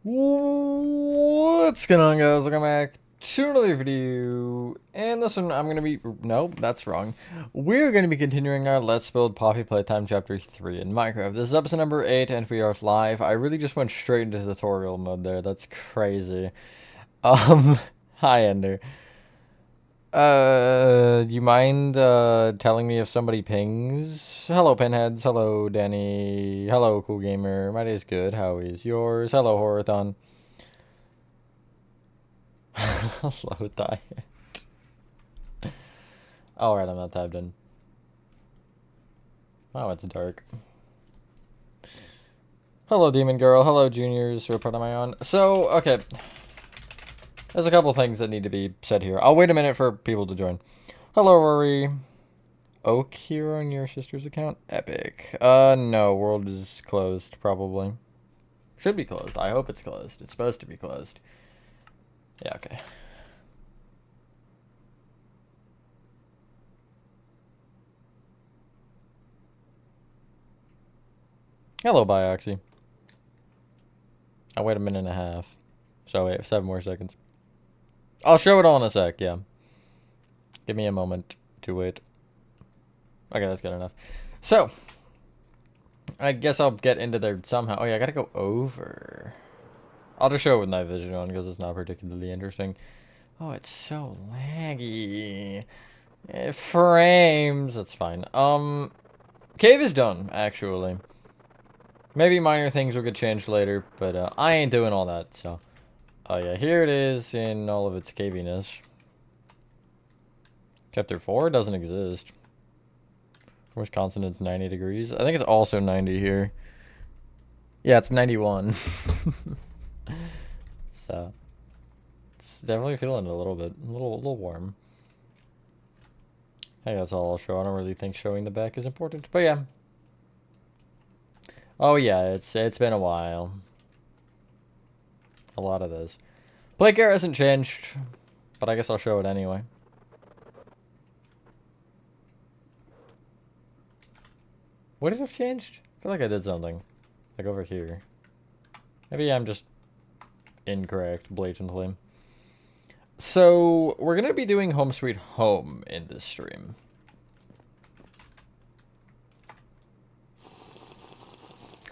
What's going on, guys? Welcome back to another video. And this one, I'm going to be... Nope, that's wrong. We're going to be continuing our Let's Build Poppy Playtime Chapter 3 in Minecraft. This is episode number 8, and we are live. I really just went straight into tutorial mode there. That's crazy. Hi, Ender. You mind, telling me if somebody pings? Hello, Pinheads. Hello, Danny. Hello, Cool Gamer. My day's good. How is yours? Hello, Horathon. Hello, Diet. Alright, I'm not tabbed in. Oh, it's dark. Hello, Demon Girl. Hello, Juniors. What part am I on? So, okay. There's a couple things that need to be said here. I'll wait a minute for people to join. Hello, Rory. Oak here on your sister's account? Epic. No. World is closed, probably. Should be closed. I hope it's closed. It's supposed to be closed. Yeah, okay. Hello, Bioxy. I'll wait a minute and a half. So wait, 7 more seconds. I'll show it all in a sec, yeah. Give me a moment to wait. Okay, that's good enough. So, I guess I'll get into there somehow. Oh yeah, I gotta go over. I'll just show it with night vision on because it's not particularly interesting. Oh, it's so laggy. It frames. That's fine. Cave is done, actually. Maybe minor things will get changed later, but I ain't doing all that, so. Oh yeah, here it is in all of its caviness. Chapter 4 doesn't exist. Where's consonant's 90 degrees? I think it's also 90 here. Yeah, it's 91. So, it's definitely feeling it a little bit. A little warm. Hey, that's all I'll show. I don't really think showing the back is important, but yeah. Oh yeah, it's been a while. A lot of this. Plate gear hasn't changed, but I guess I'll show it anyway. Would it have changed? I feel like I did something. Like over here. Maybe I'm just incorrect, blatantly. So, we're going to be doing Home Sweet Home in this stream.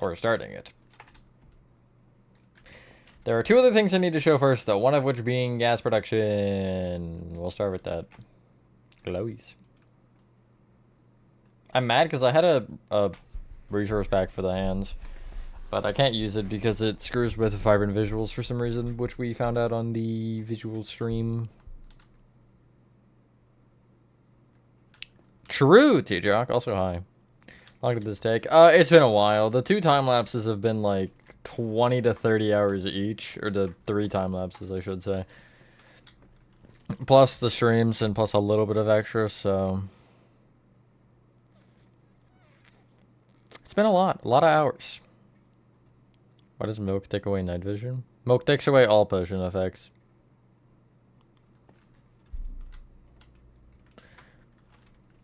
Or starting it. There are 2 other things I need to show first, though. One of which being gas production. We'll start with that. Glowies. I'm mad because I had a resource pack for the hands. But I can't use it because it screws with vibrant visuals for some reason, which we found out on the visual stream. True, T-Jock. Also, hi. How long did this take? It's been a while. The 2 time lapses have been like 20 to 30 hours each, or the 3 time lapses, I should say. Plus the streams and plus a little bit of extra, so it's been a lot of hours. Why does milk take away night vision? Milk takes away all potion effects.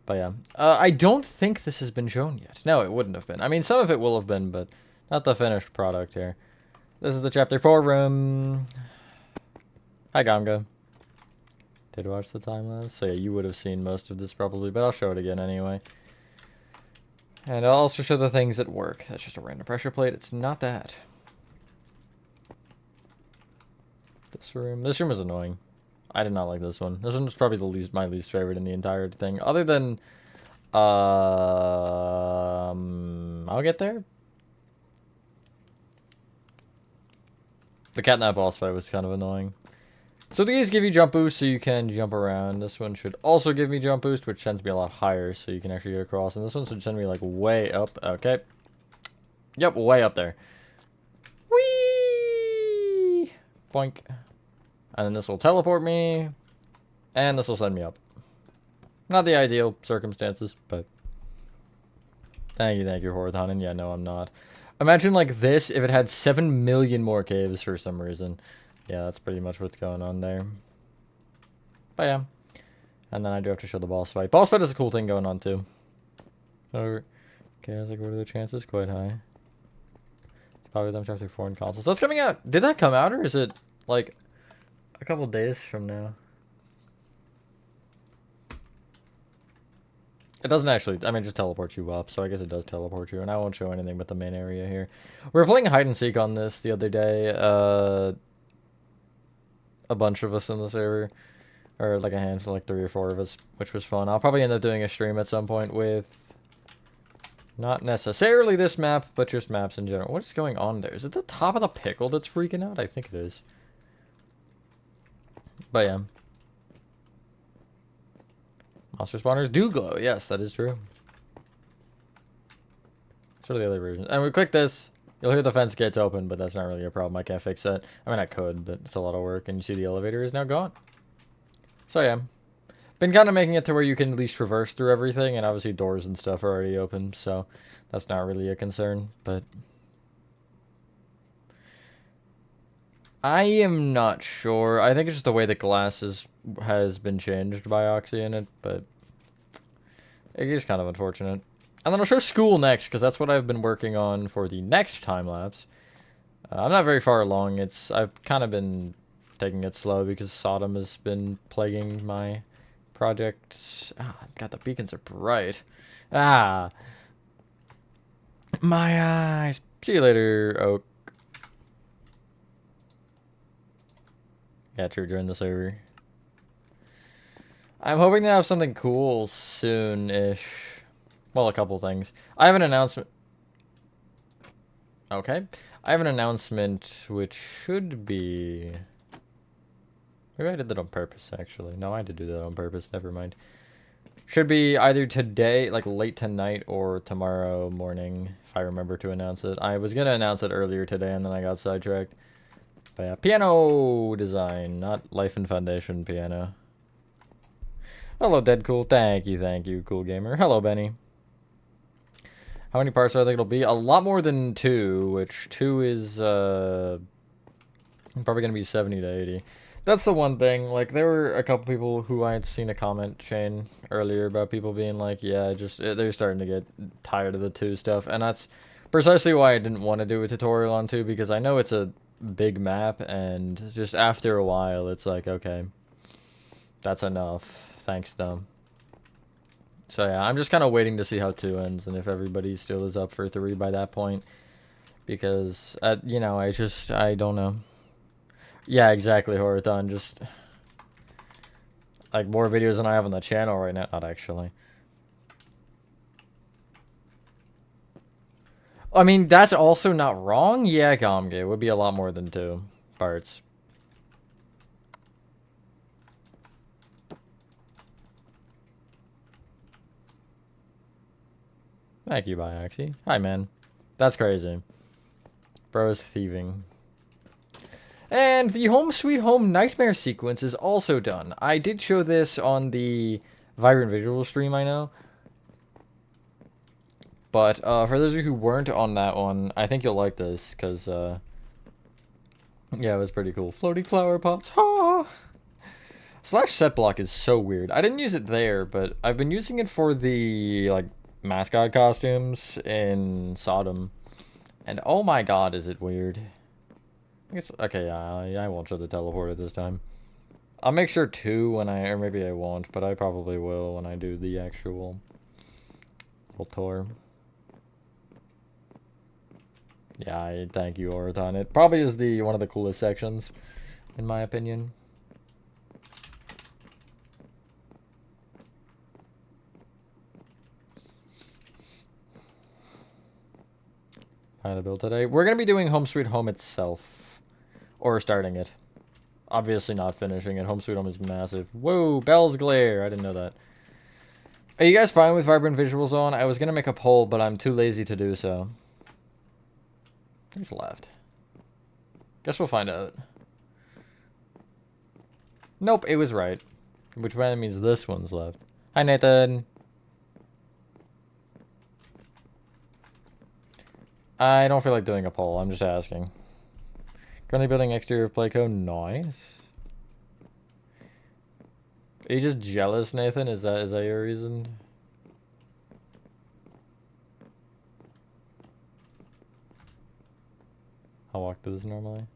But yeah, I don't think this has been shown yet. No, it wouldn't have been. I mean, some of it will have been, but not the finished product here. This is the chapter 4 room. Hi, Gamga. Did watch the time lapse? So yeah, you would have seen most of this probably, but I'll show it again anyway. And I'll also show the things that work. That's just a random pressure plate. It's not that. This room is annoying. I did not like this one. This one was probably my least favorite in the entire thing. Other than, I'll get there. The catnap boss fight was kind of annoying. So these give you jump boost so you can jump around. This one should also give me jump boost, which tends to be a lot higher so you can actually get across. And this one should send me like way up. Okay. Yep, way up there. Whee! Boink. And then this will teleport me. And this will send me up. Not the ideal circumstances, but thank you, Horathon. And yeah, no, I'm not. Imagine like this if it had 7 million more caves for some reason. Yeah, that's pretty much what's going on there. But yeah. And then I do have to show the boss fight. Boss fight is a cool thing going on too. Okay, I was like, what are the chances? Quite high. Probably them after foreign consoles. That's coming out. Did that come out, or is it like a couple days from now? It doesn't actually, I mean, just teleport you up, so I guess it does teleport you, and I won't show anything but the main area here. We were playing hide and seek on this the other day, a bunch of us in the server, or like a handful, like 3 or 4 of us, which was fun. I'll probably end up doing a stream at some point with, not necessarily this map, but just maps in general. What is going on there? Is it the top of the pickle that's freaking out? I think it is. But yeah. Monster spawners do glow. Yes, that is true. So are the other versions. And we click this, you'll hear the fence gates open, but that's not really a problem. I can't fix that. I mean, I could, but it's a lot of work. And you see the elevator is now gone. So yeah. Been kind of making it to where you can at least traverse through everything, and obviously doors and stuff are already open, so that's not really a concern, but I am not sure. I think it's just the way the glass has been changed by Oxy in it, but it is kind of unfortunate. And then I'll show school next, because that's what I've been working on for the next time-lapse. I'm not very far along. I've kind of been taking it slow because Sodom has been plaguing my project. Ah, God, the beacons are bright. Ah. My eyes. See you later, Oak. Yeah, true, during the server. I'm hoping to have something cool soon-ish. Well, a couple things. I have an announcement. Okay. I have an announcement which should be... Maybe I did that on purpose, actually. No, I did do that on purpose. Never mind. Should be either today, like late tonight, or tomorrow morning, if I remember to announce it. I was going to announce it earlier today, and then I got sidetracked. But yeah, piano design, not Life and Foundation piano. Hello, Deadcool. Thank you, Cool Gamer. Hello, Benny. How many parts do I think it'll be? A lot more than 2, which 2 is probably going to be 70 to 80. That's the one thing. Like, there were a couple people who I had seen a comment chain earlier about people being like, yeah, they're starting to get tired of the 2 stuff. And that's precisely why I didn't want to do a tutorial on 2, because I know it's a big map, and just after a while, it's like, okay, that's enough. Thanks, though. So yeah, I'm just kind of waiting to see how 2 ends, and if everybody still is up for 3 by that point. Because, you know, I don't know. Yeah, exactly, Horathon. Just, like, more videos than I have on the channel right now. Not actually. I mean, that's also not wrong. Yeah, Gomge, it would be a lot more than 2 parts. Thank you, Bioxy. Hi, man. That's crazy. Bro is thieving. And the Home Sweet Home Nightmare sequence is also done. I did show this on the Vibrant Visual stream, I know. But for those of you who weren't on that one, I think you'll like this, because, yeah, it was pretty cool. Floating flower pots, ha! Slash set block is so weird. I didn't use it there, but I've been using it for the, like, mascot costumes in Sodom. And oh my god, is it weird. I guess, okay, yeah, I won't show the teleporter this time. I'll make sure to or maybe I won't, but I probably will when I do the actual little tour. Yeah, thank you, Orathon. It probably is one of the coolest sections, in my opinion. The build today. We're going to be doing Home Sweet Home itself. Or starting it. Obviously not finishing it. Home Sweet Home is massive. Whoa, Bell's Glare. I didn't know that. Are you guys fine with Vibrant Visuals on? I was going to make a poll, but I'm too lazy to do so. He's left. Guess we'll find out. Nope, it was right. Which means this one's left. Hi, Nathan. I don't feel like doing a poll. I'm just asking. Currently building exterior of Playco. Nice. Are you just jealous, Nathan? Is that your reason? I'll walk through this normally.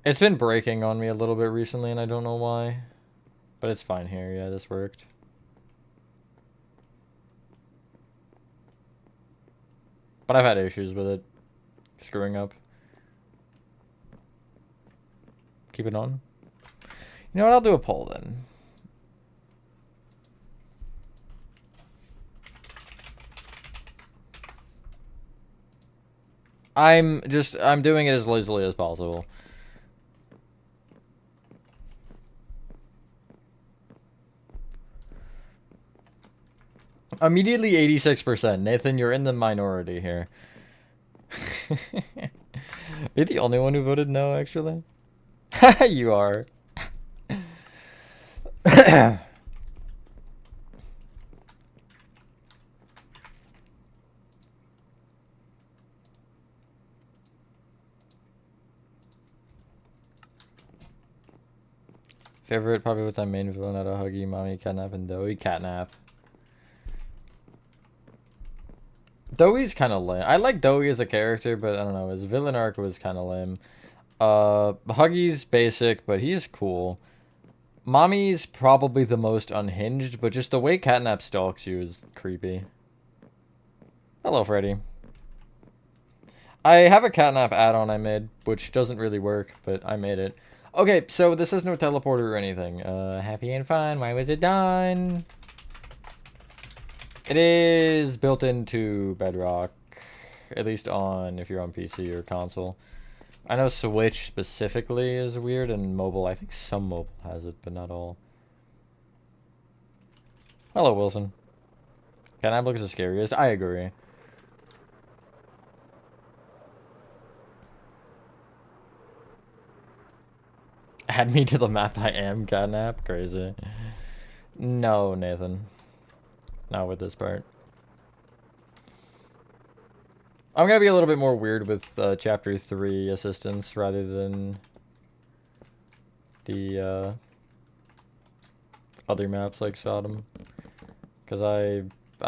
It's been breaking on me a little bit recently, and I don't know why. But it's fine here. Yeah, this worked. But I've had issues with it screwing up. Keep it on. You know what? I'll do a poll then. I'm doing it as lazily as possible. Immediately 86%. Nathan, you're in the minority here. You're the only one who voted no, actually. You are. Favorite probably with my main villain out of Huggy, Mommy, Catnap, and Doughy. Catnap. Doughy's kind of lame. I like Doughy as a character, but I don't know. His villain arc was kind of lame. Huggy's basic, but he is cool. Mommy's probably the most unhinged, but just the way Catnap stalks you is creepy. Hello, Freddy. I have a Catnap add-on I made, which doesn't really work, but I made it. Okay, so this is no teleporter or anything. Happy and fine. Why was it done? It is built into Bedrock, at least on if you're on PC or console. I know Switch specifically is weird, and mobile, I think some mobile has it, but not all. Hello, Wilson. Catnap looks the scariest. I agree. Add me to the map. I am Catnap. Crazy. No, Nathan. Not with this part. I'm gonna be a little bit more weird with Chapter 3 assistance rather than the other maps like Sodom. Because I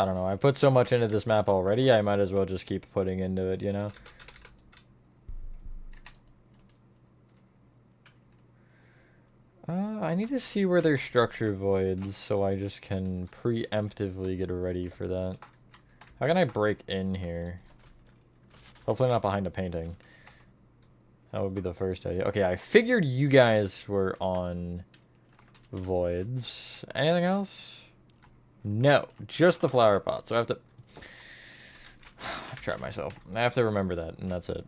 don't know, I put so much into this map already, I might as well just keep putting into it, you know? I need to see where there's structure voids so I just can preemptively get ready for that. How can I break in here? Hopefully not behind a painting. That would be the first idea. Okay, I figured you guys were on voids. Anything else? No, just the flower pot. So I have to... I've tried myself. I have to remember that, and that's it.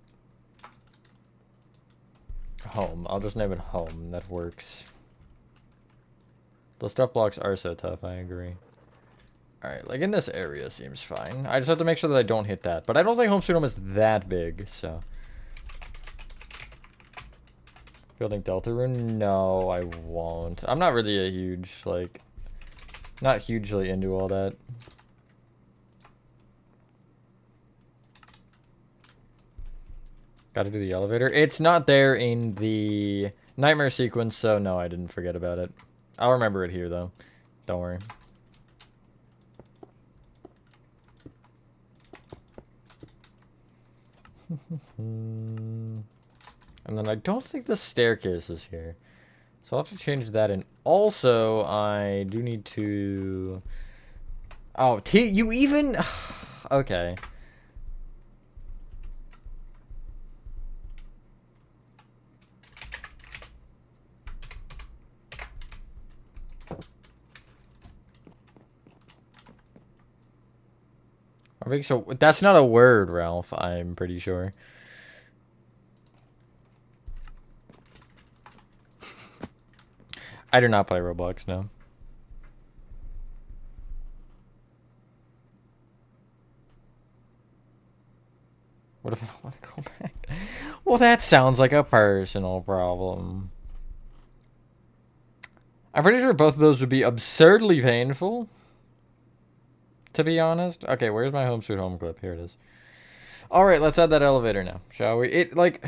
Home. I'll just name it home. That works. The stuff blocks are so tough, I agree. Alright, like in this area seems fine. I just have to make sure that I don't hit that. But I don't think Home Sweet Home is that big, so... Building Deltarune? No, I won't. I'm not really a huge, like... Not hugely into all that. Gotta do the elevator. It's not there in the nightmare sequence, so no, I didn't forget about it. I'll remember it here, though. Don't worry. And then I don't think the staircase is here. So I'll have to change that. And also, I do need to... Oh, you even... Okay. I think so. That's not a word, Ralph, I'm pretty sure. I do not play Roblox, no. What if I don't want to go back? Well, that sounds like a personal problem. I'm pretty sure both of those would be absurdly painful. To be honest. Okay, where's my Home Sweet Home clip? Here it is. Alright, let's add that elevator now, shall we? It, like...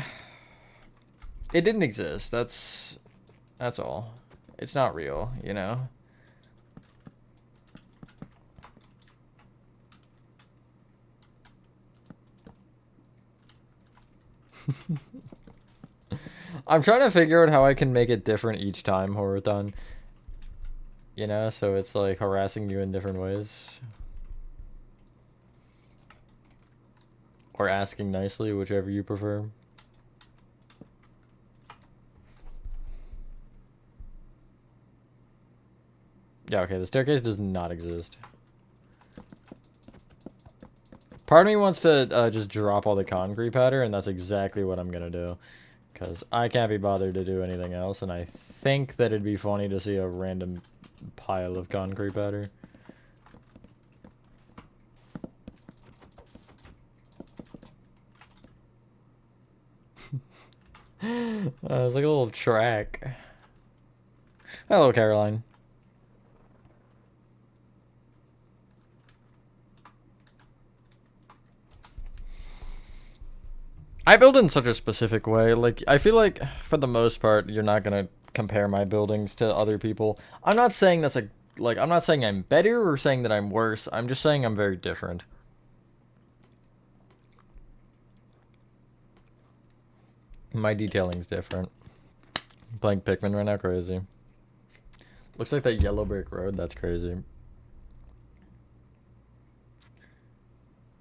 It didn't exist. That's all. It's not real, you know? I'm trying to figure out how I can make it different each time, Horathon. You know, so it's like harassing you in different ways. Or asking nicely, whichever you prefer. Yeah, okay, the staircase does not exist. Part of me wants to just drop all the concrete powder, and that's exactly what I'm gonna do. Because I can't be bothered to do anything else, and I think that it'd be funny to see a random pile of concrete powder. It's like a little track. Hello, Caroline. I build in such a specific way. Like, I feel like, for the most part, you're not gonna compare my buildings to other people. I'm not saying that's like, I'm not saying I'm better or saying that I'm worse. I'm just saying I'm very different. My detailing's different. I'm playing Pikmin right now, crazy. Looks like that yellow brick road, that's crazy.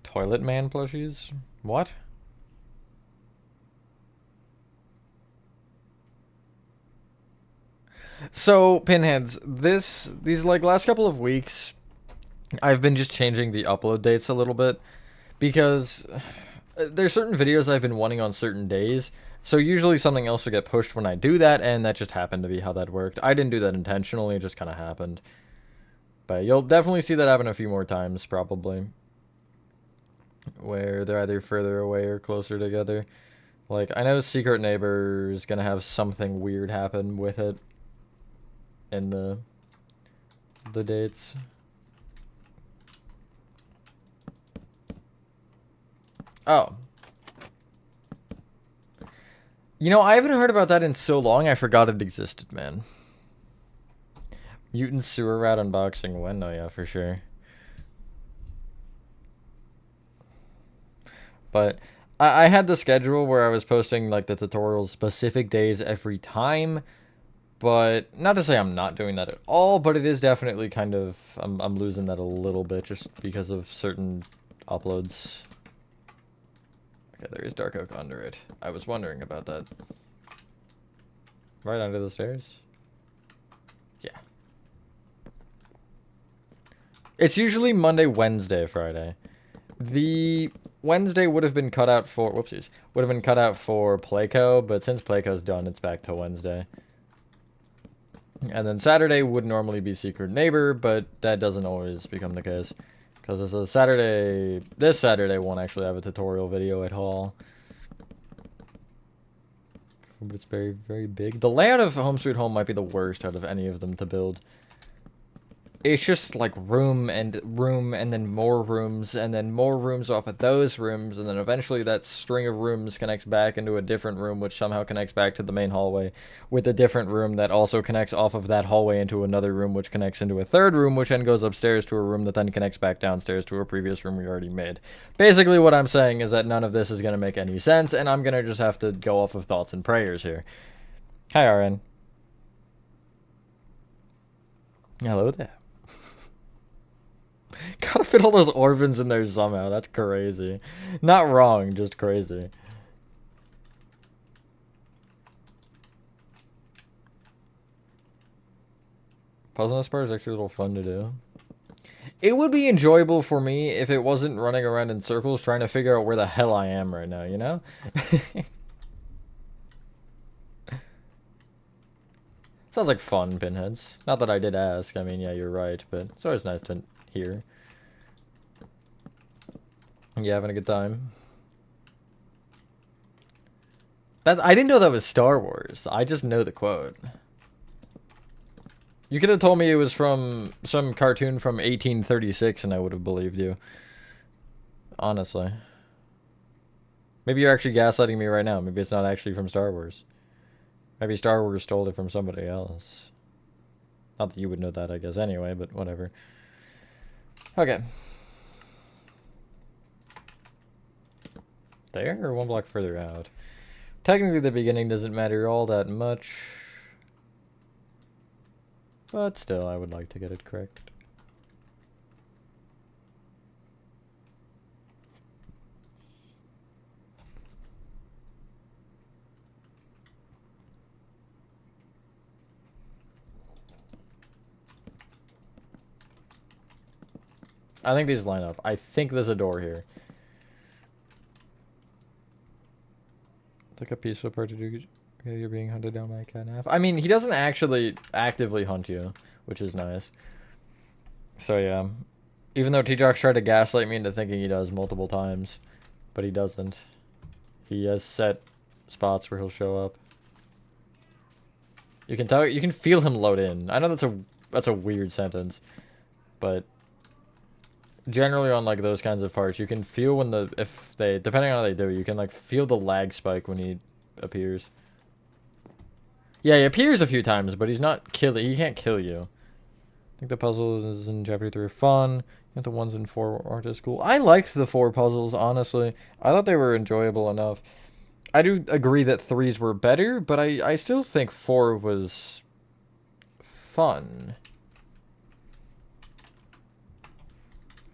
Toilet man plushies? What? So, Pinheads, these like last couple of weeks, I've been just changing the upload dates a little bit because there's certain videos I've been wanting on certain days. So usually something else will get pushed when I do that, and that just happened to be how that worked. I didn't do that intentionally, it just kind of happened. But you'll definitely see that happen a few more times, probably. Where they're either further away or closer together. Like, I know Secret Neighbor is gonna have something weird happen with it in the dates. Oh. You know, I haven't heard about that in so long, I forgot it existed, man. Mutant Sewer Rat unboxing when? Oh yeah, for sure. But I had the schedule where I was posting like the tutorials specific days every time. But not to say I'm not doing that at all, but it is definitely kind of I'm losing that a little bit just because of certain uploads. Okay, there is Dark Oak Conduit. I was wondering about that. Right under the stairs? Yeah. It's usually Monday, Wednesday, Friday. The Wednesday would have been cut out for whoopsies. Would have been cut out for Playco, but since Playco's done, it's back to Wednesday. And then Saturday would normally be Secret Neighbor, but that doesn't always become the case. Because it's a Saturday... This Saturday won't actually have a tutorial video at all. But it's very, very big. The layout of Home Sweet Home might be the worst out of any of them to build. It's just like room and then more rooms and then more rooms off of those rooms, and then eventually that string of rooms connects back into a different room, which somehow connects back to the main hallway with a different room that also connects off of that hallway into another room, which connects into a third room, which then goes upstairs to a room that then connects back downstairs to a previous room we already made. Basically what I'm saying is that none of this is going to make any sense, and I'm going to just have to go off of thoughts and prayers here. Hi, RN. Hello there. Gotta fit all those orphans in there somehow. That's crazy. Not wrong, just crazy. Puzzle Spar is actually a little fun to do. It would be enjoyable for me if it wasn't running around in circles trying to figure out where the hell I am right now, you know? Sounds like fun, Pinheads. Not that I did ask. I mean, yeah, you're right, but it's always nice to hear. You having a good time? I didn't know that was Star Wars. I just know the quote. You could have told me it was from some cartoon from 1836 and I would have believed you. Honestly. Maybe you're actually gaslighting me right now. Maybe it's not actually from Star Wars. Maybe Star Wars stole it from somebody else. Not that you would know that, I guess, anyway, but whatever. Okay. There or one block further out? Technically, the beginning doesn't matter all that much. But still, I would like to get it correct. I think these line up. I think there's a door here. Like a peaceful part to do. Okay, you're being hunted down by a catnap. I mean, he doesn't actually actively hunt you, which is nice. So yeah, even though T-Jox tried to gaslight me into thinking he does multiple times, but he doesn't. He has set spots where he'll show up. You can tell, you can feel him load in. I know that's a weird sentence, but generally on like those kinds of parts, you can feel when depending on how they do, you can like feel the lag spike when he appears. Yeah, he appears a few times, but he's not killing. He can't kill you. I think the puzzles in chapter 3 are fun. And the ones in 4 aren't as cool. I liked the 4 puzzles, honestly. I thought they were enjoyable enough. I do agree that 3s were better, but I still think 4 was fun.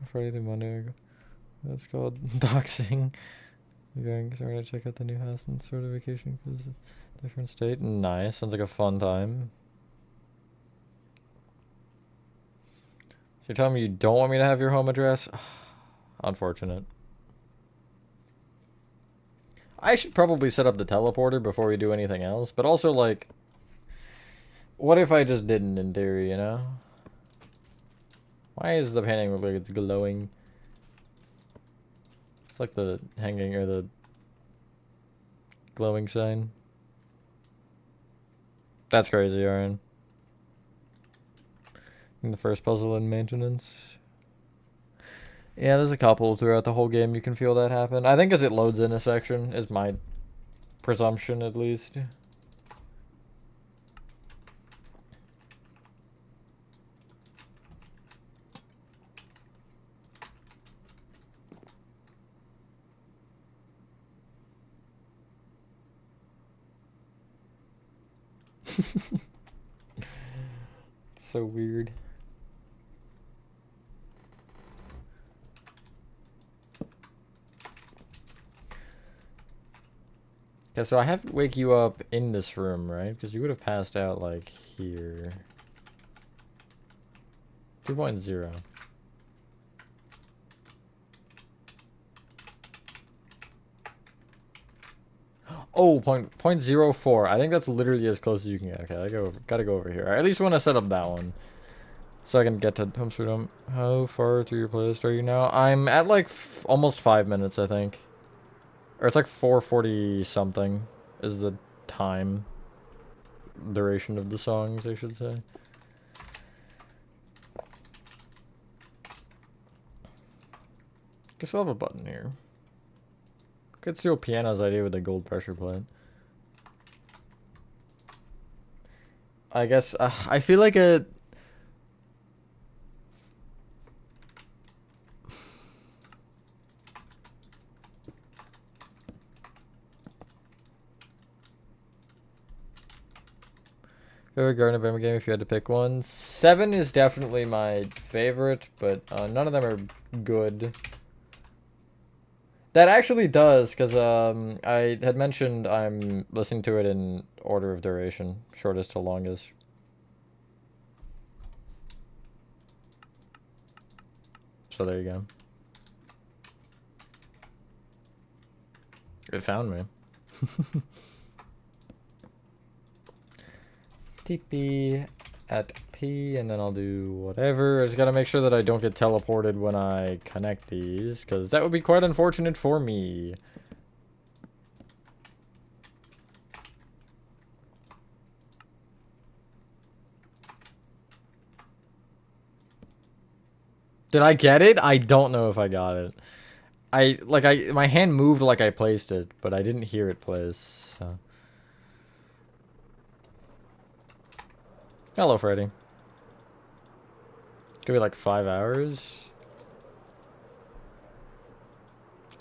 Friday the Monday. That's called doxing. You're going to check out the new house and sort of vacation because it's a different state. Nice. Sounds like a fun time. So you're telling me you don't want me to have your home address? Unfortunate. I should probably set up the teleporter before we do anything else, but also, like, what if I just didn't, in theory, you know? Why is the painting look like it's glowing? It's like the hanging, or the glowing sign. That's crazy, Aaron. In the first puzzle in maintenance. Yeah, there's a couple throughout the whole game you can feel that happen. I think as it loads in a section, is my presumption at least. It's so weird. Yeah, so I have to wake you up in this room, right? Because you would have passed out, like, here. 2.0. Oh, point 0.04. I think that's literally as close as you can get. Okay, gotta go over here. I at least want to set up that one. So I can get to Home Sweet Home. How far through your playlist are you now? I'm at, like, almost 5 minutes, I think. Or it's like 4:40 something is the time duration of the songs, I should say. Guess I'll have a button here. Could steal Piano's idea with the gold pressure plate. I guess I feel like a favorite Garden Bama game if you had to pick one. 7 is definitely my favorite, but none of them are good. That actually does, because I had mentioned I'm listening to it in order of duration, shortest to longest. So there you go. It found me. TP at P, and then I'll do whatever. I just gotta make sure that I don't get teleported when I connect these, because that would be quite unfortunate for me. Did I get it? I don't know if I got it. My hand moved like I placed it, but I didn't hear it place. So. Hello, Freddy. Could be like 5 hours.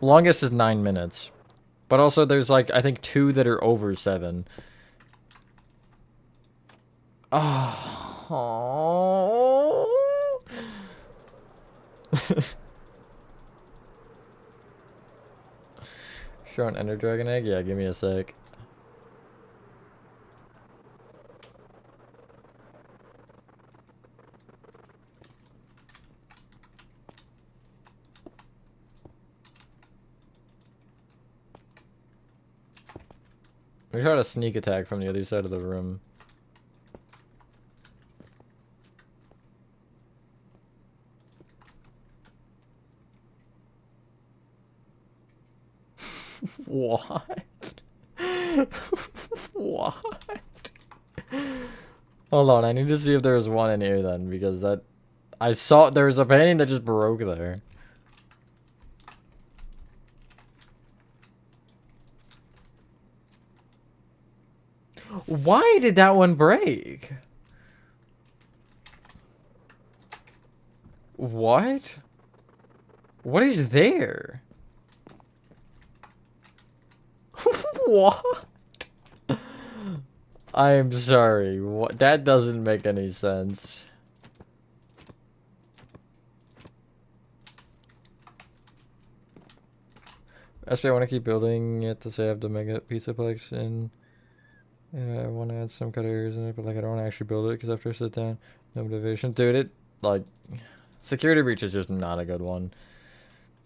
Longest is 9 minutes. But also there's like, I think 2 that are over 7. Oh. Show an Ender Dragon egg? Yeah, give me a sec. We try to sneak attack from the other side of the room. What? What? Hold on, I need to see if there's one in here then, because that... I saw there was a painting that just broke there. Why did that one break? What? What is there? What? I'm sorry. What? That doesn't make any sense. Actually, I want to keep building it to say I have the mega pizzaplex and I want to add some cut areas in it, but like I don't want to actually build it because after I sit down, no motivation. Dude, it like security breach is just not a good one.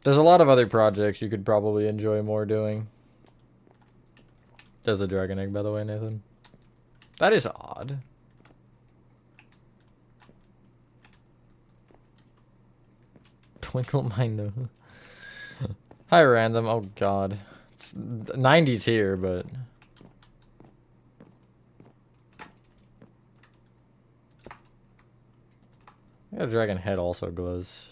There's a lot of other projects you could probably enjoy more doing. There's a dragon egg, by the way, Nathan. That is odd. Twinkle my nose. Hi, random. Oh, God. It's 90s here, but... Yeah, dragon head also glows.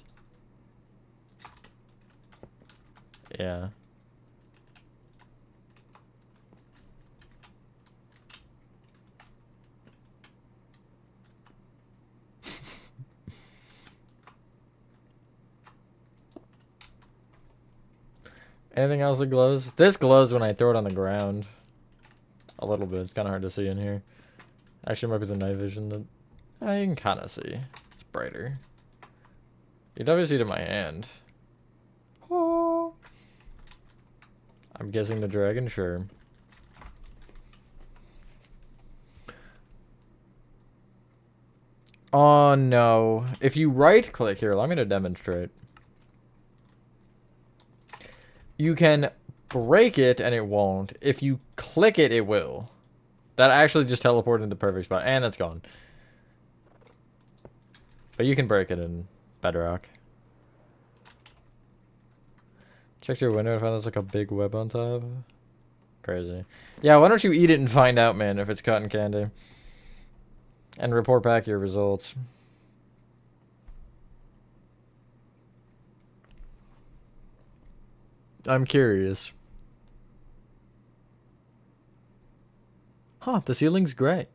Yeah. Anything else that glows? This glows when I throw it on the ground. A little bit. It's kind of hard to see in here. Actually, it might be the night vision that... you can kind of see. It's brighter. You can definitely see it in my hand. Oh. I'm guessing the dragon, sure. Oh, no. If you right-click here, allow me to demonstrate. You can break it and it won't. If you click it, it will. That actually just teleported into the perfect spot. And it's gone. But you can break it in Bedrock. Check your window and find there's like a big web on top. Crazy. Yeah, why don't you eat it and find out, man, if it's cotton candy. And report back your results. I'm curious. Huh, the ceiling's gray.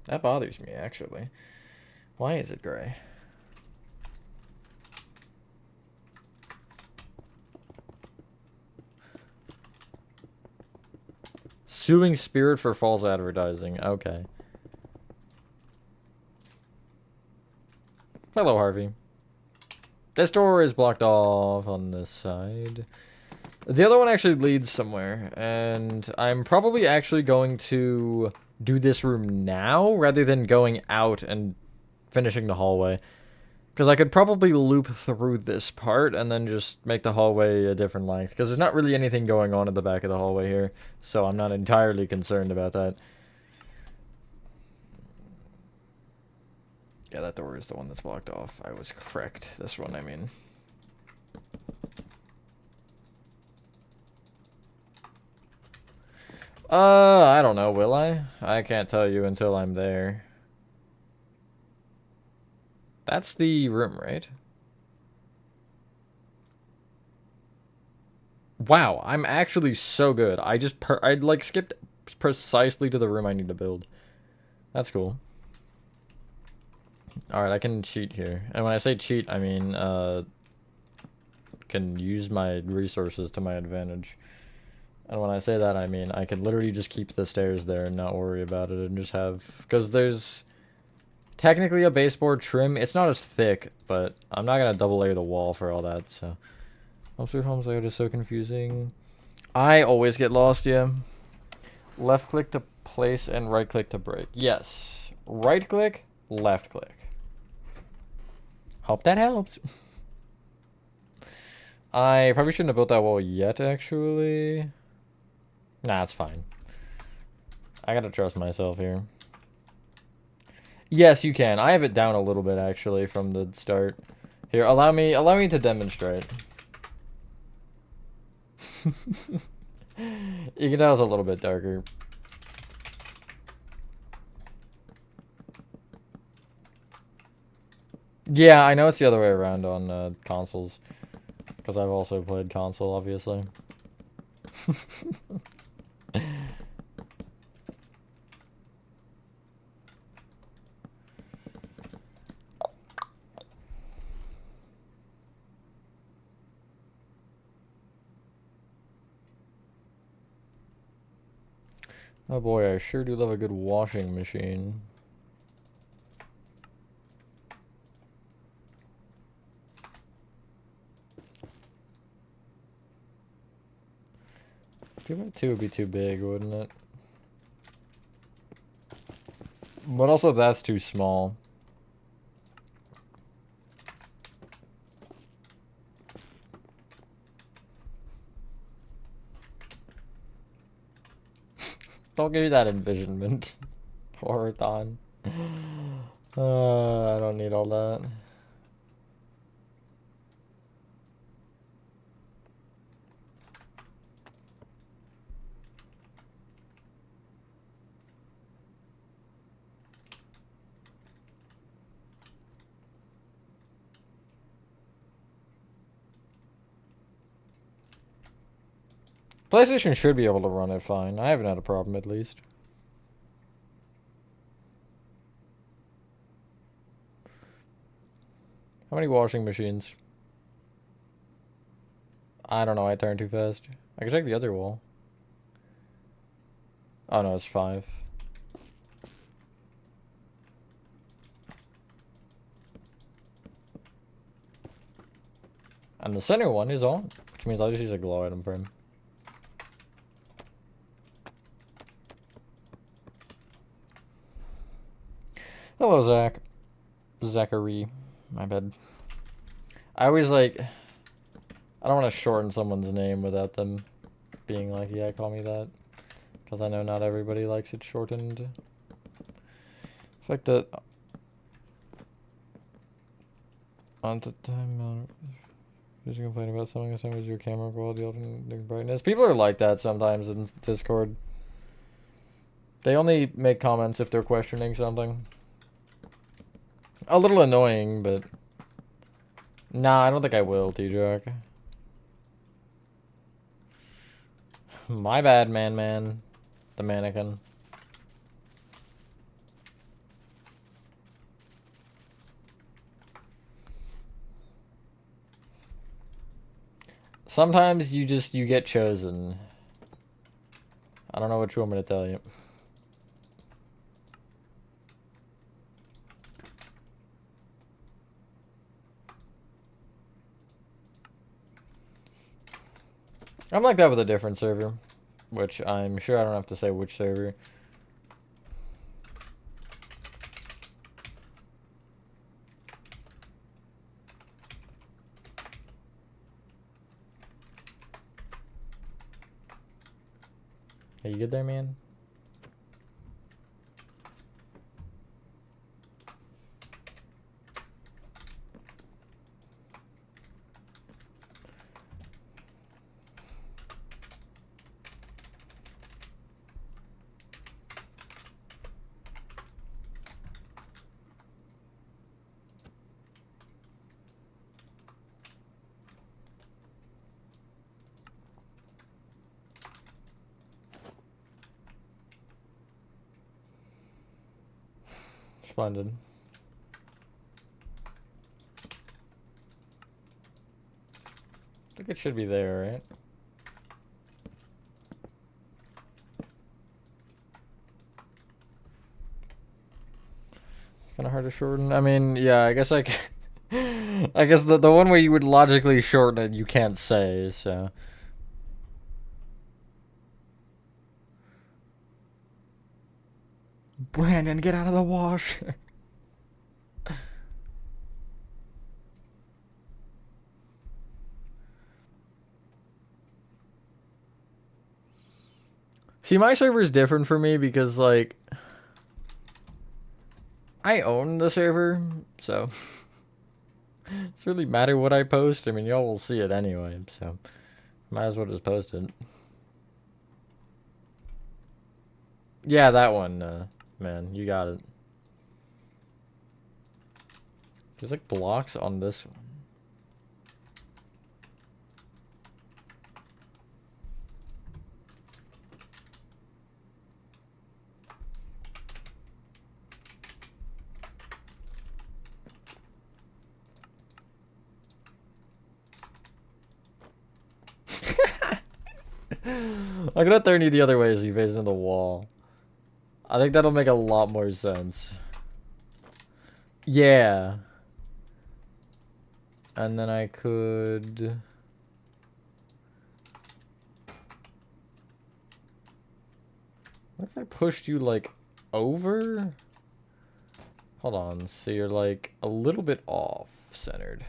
That bothers me, actually. Why is it gray? Suing Spirit for false advertising. Okay. Hello, Harvey. This door is blocked off on this side. The other one actually leads somewhere, and I'm probably actually going to do this room now rather than going out and finishing the hallway. Because I could probably loop through this part and then just make the hallway a different length. Because there's not really anything going on at the back of the hallway here, so I'm not entirely concerned about that. Yeah, that door is the one that's blocked off. I was correct. This one, I mean. I don't know, will I? I can't tell you until I'm there. That's the room, right? Wow, I'm actually so good. I like skipped precisely to the room I need to build. That's cool. Alright, I can cheat here. And when I say cheat, I mean, can use my resources to my advantage. And when I say that, I mean I can literally just keep the stairs there and not worry about it and just have... Because there's technically a baseboard trim. It's not as thick, but I'm not going to double layer the wall for all that, so... Home Sweet Home's layout is so confusing. I always get lost, yeah. Left click to place and right click to break. Yes. Right click, left click. Hope that helps. I probably shouldn't have built that wall yet, actually. Nah, it's fine. I gotta trust myself here. Yes, you can. I have it down a little bit, actually, from the start. Here, allow me to demonstrate. You can tell it's a little bit darker. Yeah, I know it's the other way around on consoles. Because I've also played console, obviously. Oh boy, I sure do love a good washing machine. Two by two would be too big, wouldn't it? But also that's too small. Don't give me that envisionment. Horathon. I don't need all that. PlayStation should be able to run it fine. I haven't had a problem, at least. How many washing machines? I don't know, I turned too fast. I can check the other wall. Oh no, it's 5. And the center one is on, which means I'll just use a glow item for him. Hello, Zach. Zachary. My bad. I always like... I don't want to shorten someone's name without them being like, yeah, call me that. Because I know not everybody likes it shortened. In fact, that... On the time... Did you complain about something? As was your camera quality, alternating brightness? People are like that sometimes in Discord. They only make comments if they're questioning something. A little annoying, but... Nah, I don't think I will, T-Jack. My bad, man. The mannequin. Sometimes you get chosen. I don't know what you want me to tell you. I'm like that with a different server, which I'm sure I don't have to say which server. Are you good there, man? Splendid. I think it should be there, right? kind of hard to shorten. I mean, yeah, I guess I guess the one way you would logically shorten it, you can't say, so. Brandon, get out of the washer. See, my server is different for me because, like, I own the server, so it's really matter what I post. I mean, y'all will see it anyway, so might as well just post it. Yeah, that one, man, you got it. There's like blocks on this one. I'm gonna turn you the other way as you face into the wall. I think that'll make a lot more sense. Yeah. And then I could... What if I pushed you, like, over? Hold on. So you're, like, a little bit off-centered.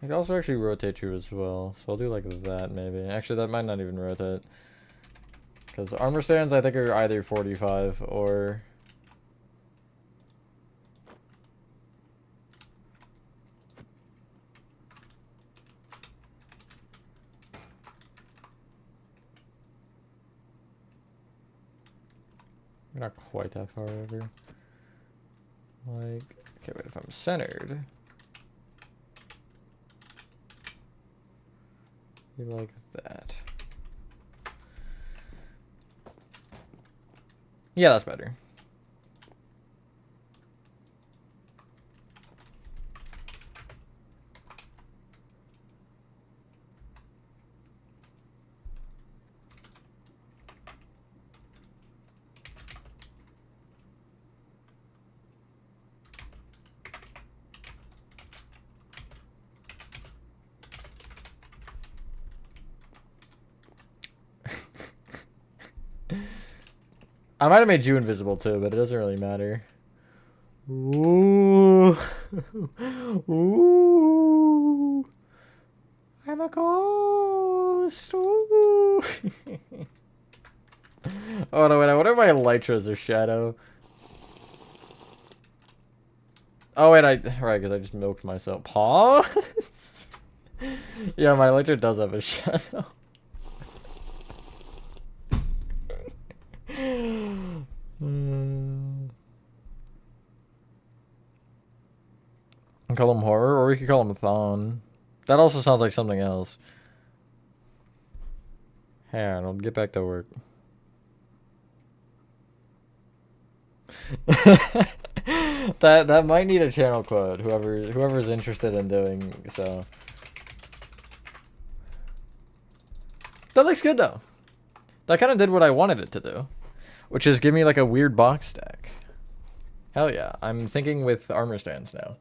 I could also actually rotate you as well. So I'll do like that, maybe. Actually, that might not even rotate. Because armor stands, I think, are either 45 or... Not quite that far over. Like... Okay, wait, if I'm centered... You like that. Yeah, that's better. I might have made you invisible too, but it doesn't really matter. Ooh. Ooh. I'm a ghost. Ooh. Oh no, wait, what if my elytras are shadow? Oh wait, right, because I just milked myself. Pause? Yeah, my elytra does have a shadow. We can call him horror, or we could call him Thon. That also sounds like something else. Hey, Arnold, get back to work. That might need a channel quote. Whoever's interested in doing so. That looks good though. That kind of did what I wanted it to do, which is give me like a weird box stack. Hell yeah, I'm thinking with armor stands now.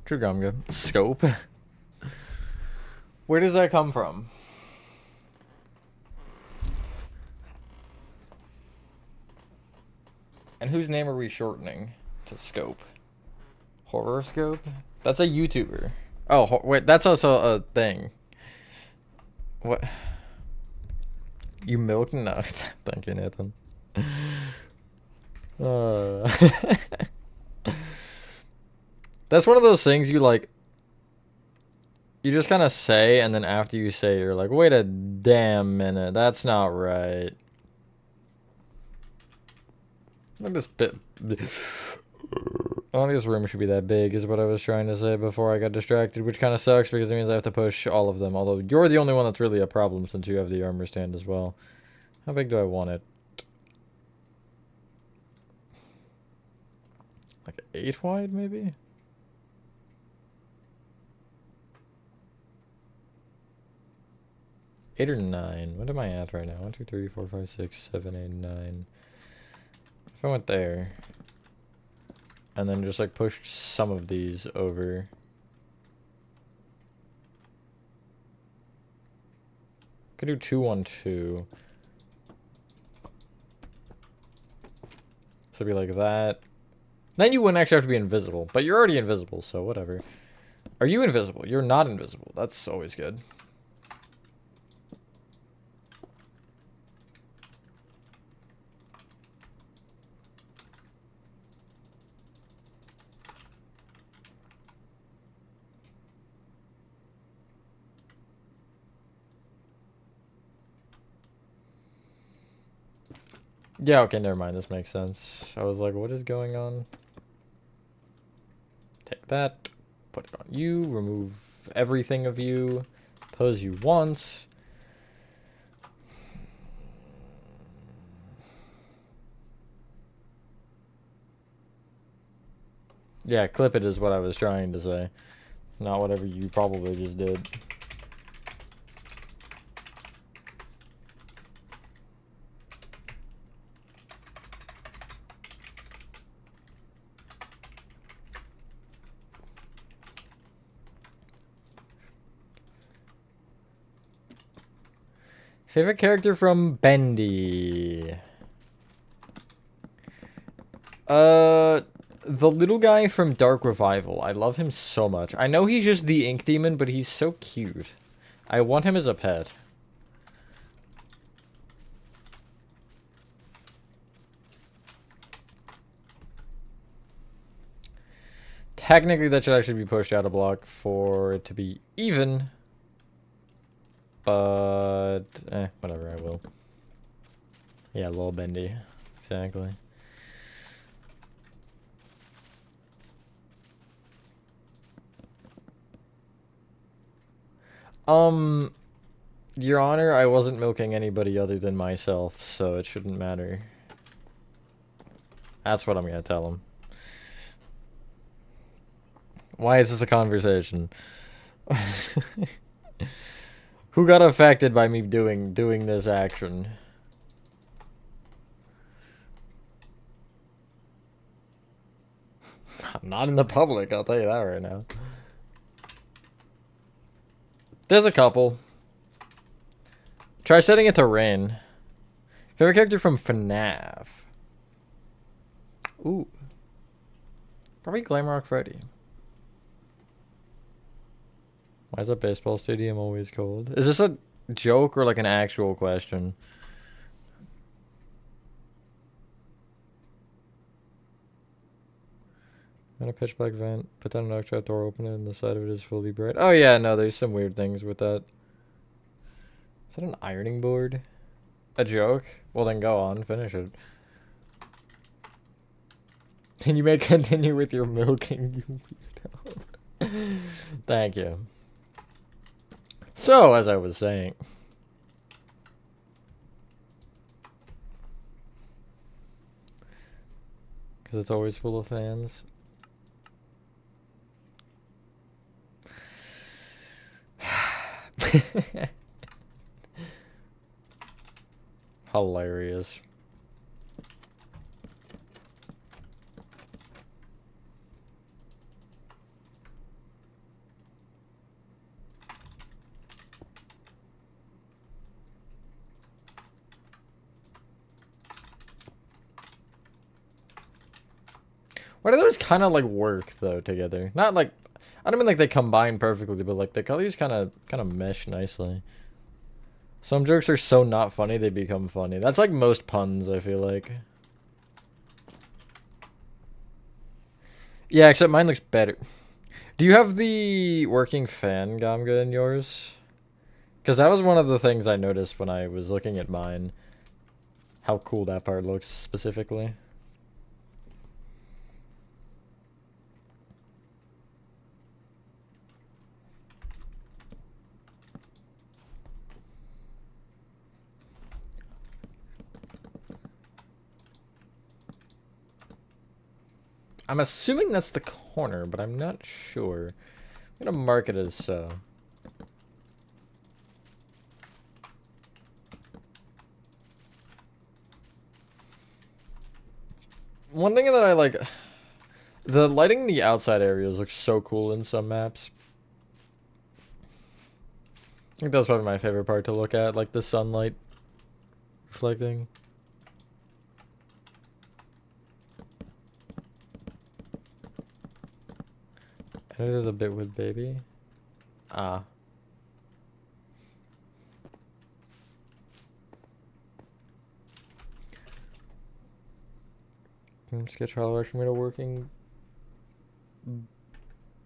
True Gumga. Scope. Where does that come from? And whose name are we shortening to Scope? Horoscope? That's a YouTuber. Oh, wait, that's also a thing. What? You milked? No. Thank you, Nathan. That's one of those things you like. You just kind of say, and then after you say, you're like, wait a damn minute, that's not right. Like this bit. I don't think this room should be that big, is what I was trying to say before I got distracted, which kind of sucks because it means I have to push all of them. Although you're the only one that's really a problem since you have the armor stand as well. How big do I want it? Like 8 wide, maybe? 8 or 9. What am I at right now? 1, 2, 3, 4, 5, 6, 7, 8, 9. If I went there, and then just like pushed some of these over. Could do 2, 1, 2. So it'd be like that. Then you wouldn't actually have to be invisible, but you're already invisible, so whatever. Are you invisible? You're not invisible. That's always good. Yeah, okay, never mind. This makes sense. I was like, what is going on? Take that. Put it on you. Remove everything of you. Pose you once. Yeah, clip it is what I was trying to say. Not whatever you probably just did. Favorite character from Bendy? The little guy from Dark Revival. I love him so much. I know he's just the ink demon, but he's so cute. I want him as a pet. Technically, that should actually be pushed out a block for it to be even. But, whatever, I will. Yeah, little Bendy. Exactly. Your Honor, I wasn't milking anybody other than myself, so it shouldn't matter. That's what I'm gonna tell him. Why is this a conversation? Who got affected by me doing this action? I'm not in the public, I'll tell you that right now. There's a couple. Try setting it to rain. Favorite character from FNAF? Ooh. Probably Glamrock Freddy. Why is that baseball stadium always cold? Is this a joke or like an actual question? I'm gonna pitch black vent, put down an octrap door, open it, and the side of it is fully bright. Oh yeah, no, there's some weird things with that. Is that an ironing board? A joke? Well then go on, finish it. Can you may continue with your milking, you weirdo? Thank you. So, as I was saying. Because it's always full of fans. Hilarious. Why do those kind of like work though together? Not like, I don't mean like they combine perfectly, but like the colors kind of mesh nicely. Some jokes are so not funny they become funny. That's like most puns, I feel like. Yeah, except mine looks better. Do you have the working fan, Gamga, in yours? Because that was one of the things I noticed when I was looking at mine. How cool that part looks specifically. I'm assuming that's the corner, but I'm not sure. I'm gonna mark it as so. One thing that I like, the lighting in the outside areas looks so cool in some maps. I think that's probably my favorite part to look at, like the sunlight reflecting. Edited a bit with baby. Ah. Sketch how to made a working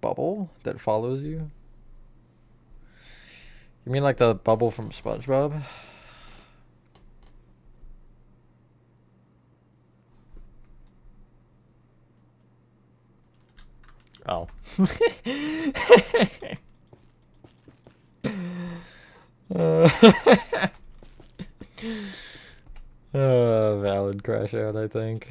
bubble that follows you. You mean like the bubble from SpongeBob? Oh. Valid crash out, I think.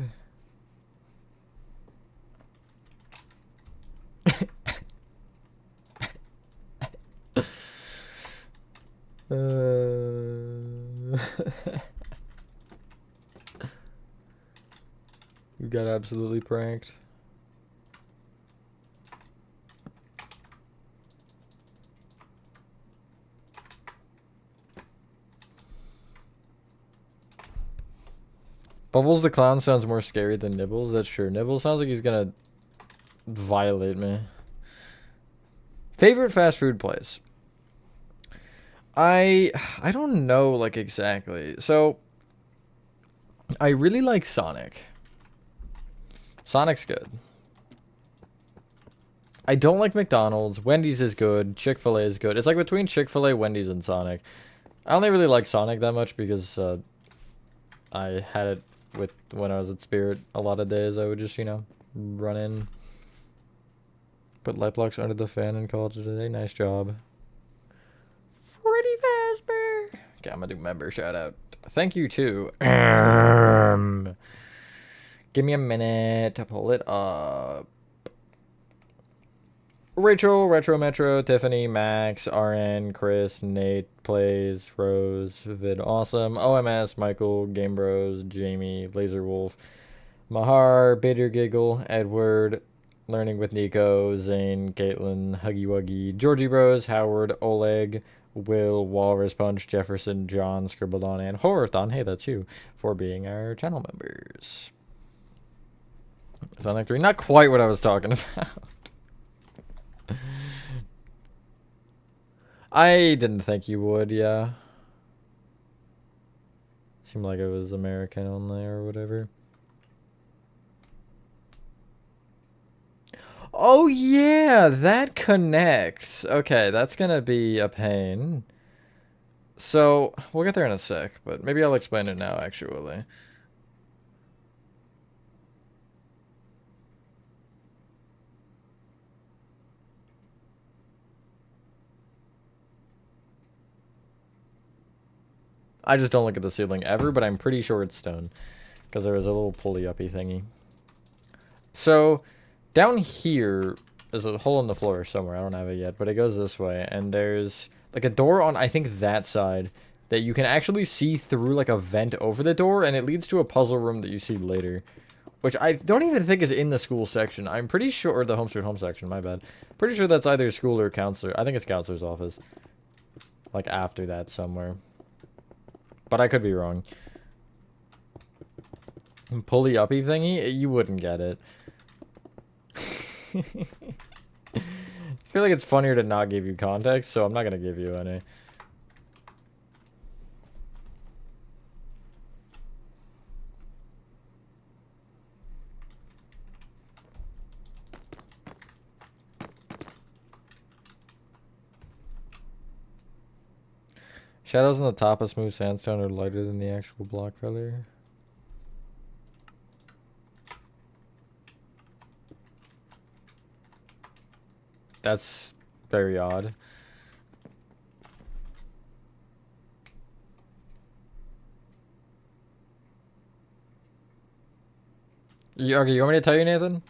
You got absolutely pranked. Bubbles the Clown sounds more scary than Nibbles. That's true. Nibbles sounds like he's gonna violate me. Favorite fast food place? I don't know, like, exactly. So, I really like Sonic. Sonic's good. I don't like McDonald's. Wendy's is good. Chick-fil-A is good. It's like between Chick-fil-A, Wendy's, and Sonic. I only really like Sonic that much because I had it with when I was at Spirit a lot of days. I would just, you know, run in, put light blocks under the fan and call it a day. Nice job. Freddy Fazbear. Okay, I'm gonna do member shout out. Thank you too. Give me a minute to pull it up. Rachel, Retro Metro, Tiffany, Max, RN, Chris, Nate, Plays, Rose, Vid Awesome, OMS, Michael, Game Bros, Jamie, Laser Wolf, Mahar, Bitter Giggle, Edward, Learning with Nico, Zane, Caitlin, Huggy Wuggy, Georgie Bros, Howard, Oleg, Will, Walrus Punch, Jefferson, John, Scribbledon, and Horathon, hey, that's you, for being our channel members. Sonic 3, not quite what I was talking about. I didn't think you would, yeah. Seemed like it was American only or whatever. Oh yeah, that connects. Okay, that's gonna be a pain. So, we'll get there in a sec, but maybe I'll explain it now, actually. I just don't look at the ceiling ever, but I'm pretty sure it's stone. Because there was a little pulley-uppy thingy. So, down here is a hole in the floor somewhere. I don't have it yet, but it goes this way. And there's like a door on, I think, that side that you can actually see through like a vent over the door. And it leads to a puzzle room that you see later. Which I don't even think is in the school section. I'm pretty sure, or the home sweet home section, my bad. Pretty sure that's either school or counselor. I think it's counselor's office. Like after that somewhere. But I could be wrong. Pulley-uppy thingy? You wouldn't get it. I feel like it's funnier to not give you context, so I'm not gonna give you any. Shadows on the top of smooth sandstone are lighter than the actual block color. That's very odd. Okay, you want me to tell you, Nathan?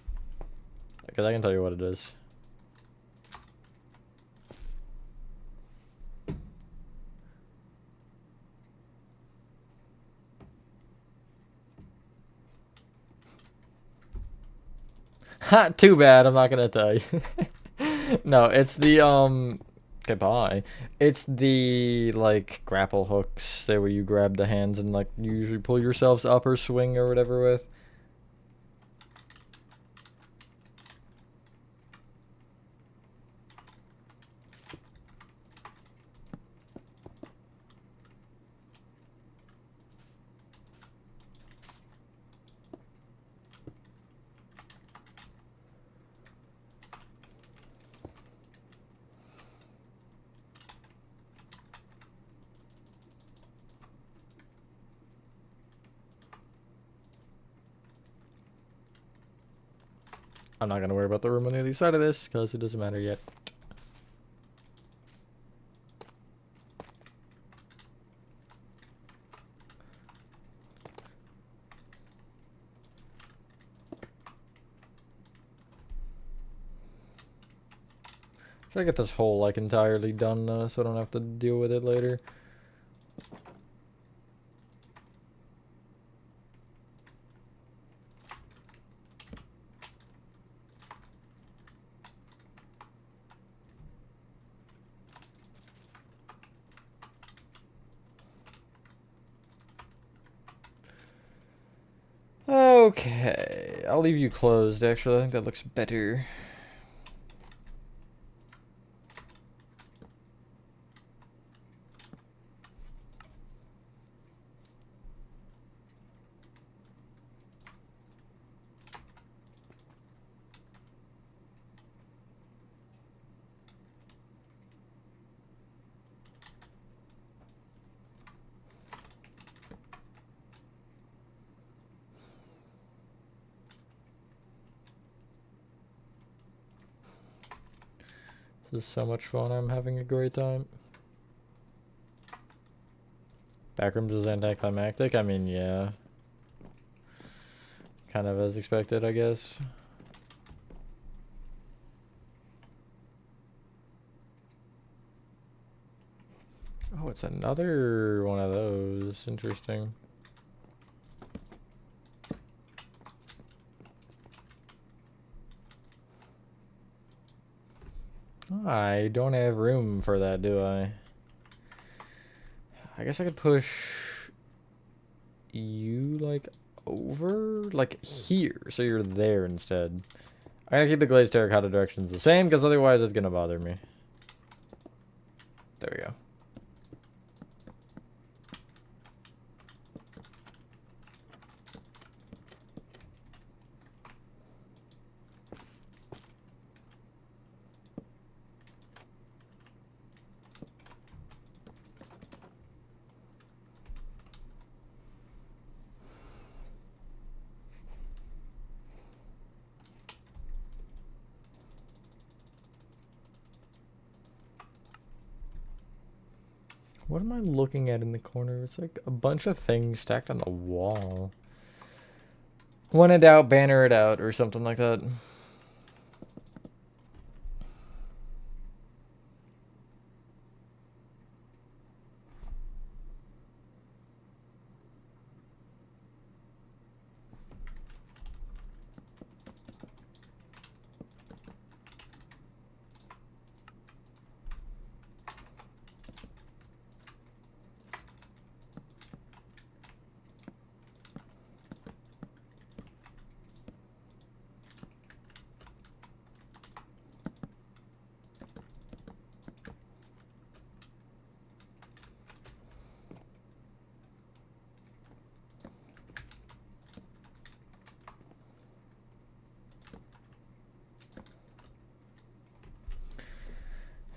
Because I can tell you what it is. Ha, too bad. I'm not gonna tell you. No, it's the goodbye. It's the like grapple hooks there where you grab the hands and like you usually pull yourselves up or swing or whatever with. I'm not gonna worry about the room on the other side of this because it doesn't matter yet. Try to get this hole like entirely done so I don't have to deal with it later. Okay, I'll leave you closed actually. I think that looks better. This is so much fun. I'm having a great time. Backrooms is anticlimactic. I mean, yeah. Kind of as expected, I guess. Oh, it's another one of those. Interesting. I don't have room for that, do I? I guess I could push you, like, over? Like, here, so you're there instead. I'm gonna keep the glazed terracotta directions the same, because otherwise it's gonna bother me. There we go. What am I looking at in the corner? It's like a bunch of things stacked on the wall. When in doubt, banner it out or something like that.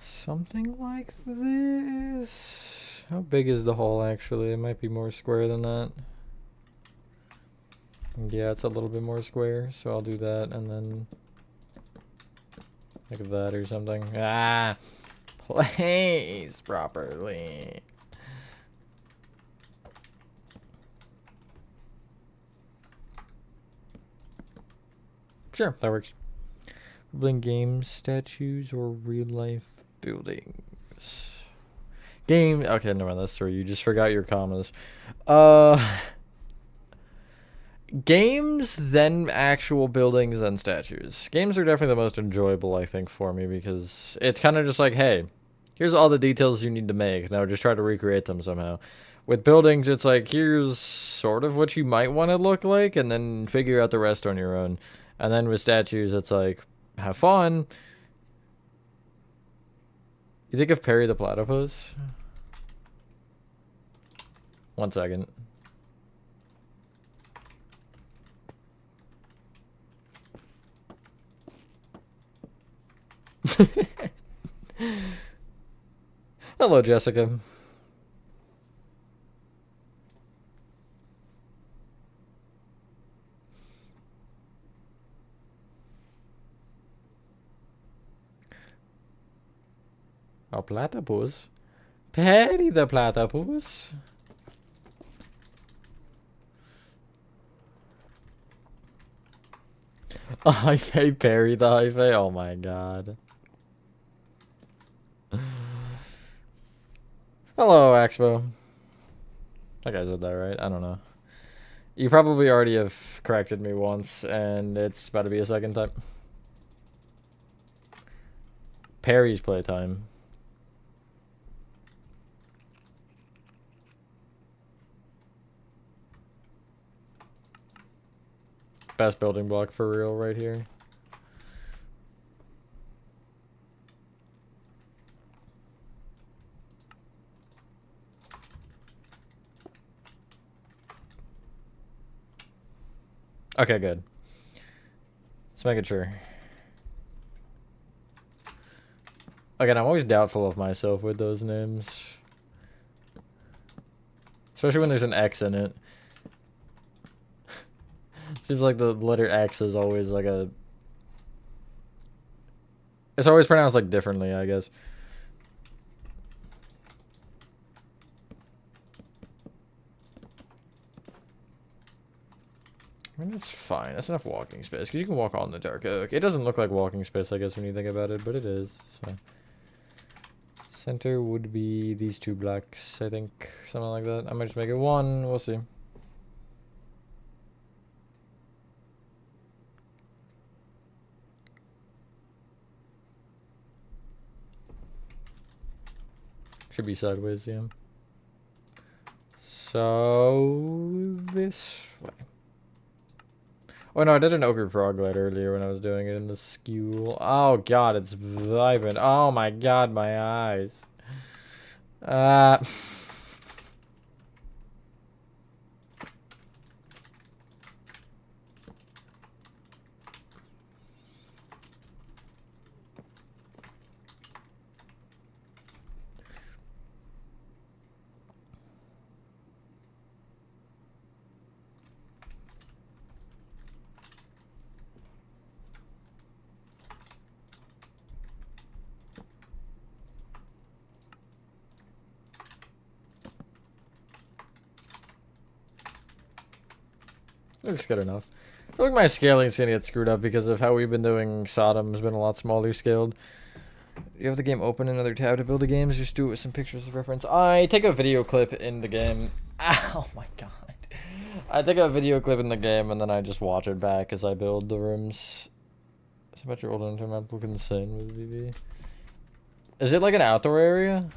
Something like this. How big is the hole actually? It might be more square than that. Yeah, it's a little bit more square, so I'll do that and then like that or something. Ah, place properly. Sure, that works. Building games, statues, or real life buildings. Game. Okay, never mind. That's three. You just forgot your commas. games, then actual buildings, then statues. Games are definitely the most enjoyable, I think, for me, because it's kind of just like, hey, here's all the details you need to make. Now just try to recreate them somehow. With buildings, it's like, here's sort of what you might want to look like, and then figure out the rest on your own. And then with statues, it's like, have fun. You think of Perry the Platypus? 1 second. Hello, Jessica. A platypus? Perry the Platypus? Hyphae Perry the Hyphae? Oh my god. Hello, Expo. I think I said that right. I don't know. You probably already have corrected me once, and it's about to be a second time. Perry's Playtime. Best building block for real right here. Okay, good. Let's make it sure. Again, I'm always doubtful of myself with those names. Especially when there's an X in it. Seems like the letter X is always like a... It's always pronounced like differently, I guess. I mean, that's fine. That's enough walking space, because you can walk all in the dark oak. It doesn't look like walking space, I guess, when you think about it, but it is. So. Center would be these 2 blocks, I think. Something like that. I might just make it 1. We'll see. Should be sideways, yeah. So... this way. Oh no, I did an ogre frog light earlier when I was doing it in the school. Oh god, it's vibrant. Oh my god, my eyes. Looks good enough. I feel like my scaling's gonna get screwed up because of how we've been doing Sodom has been a lot smaller scaled. You have the game open in another tab to build the games, just do it with some pictures of reference. I take a video clip in the game. Oh my god. I take a video clip in the game and then I just watch it back as I build the rooms. I bet your old internet look insane with VV. Is it like an outdoor area?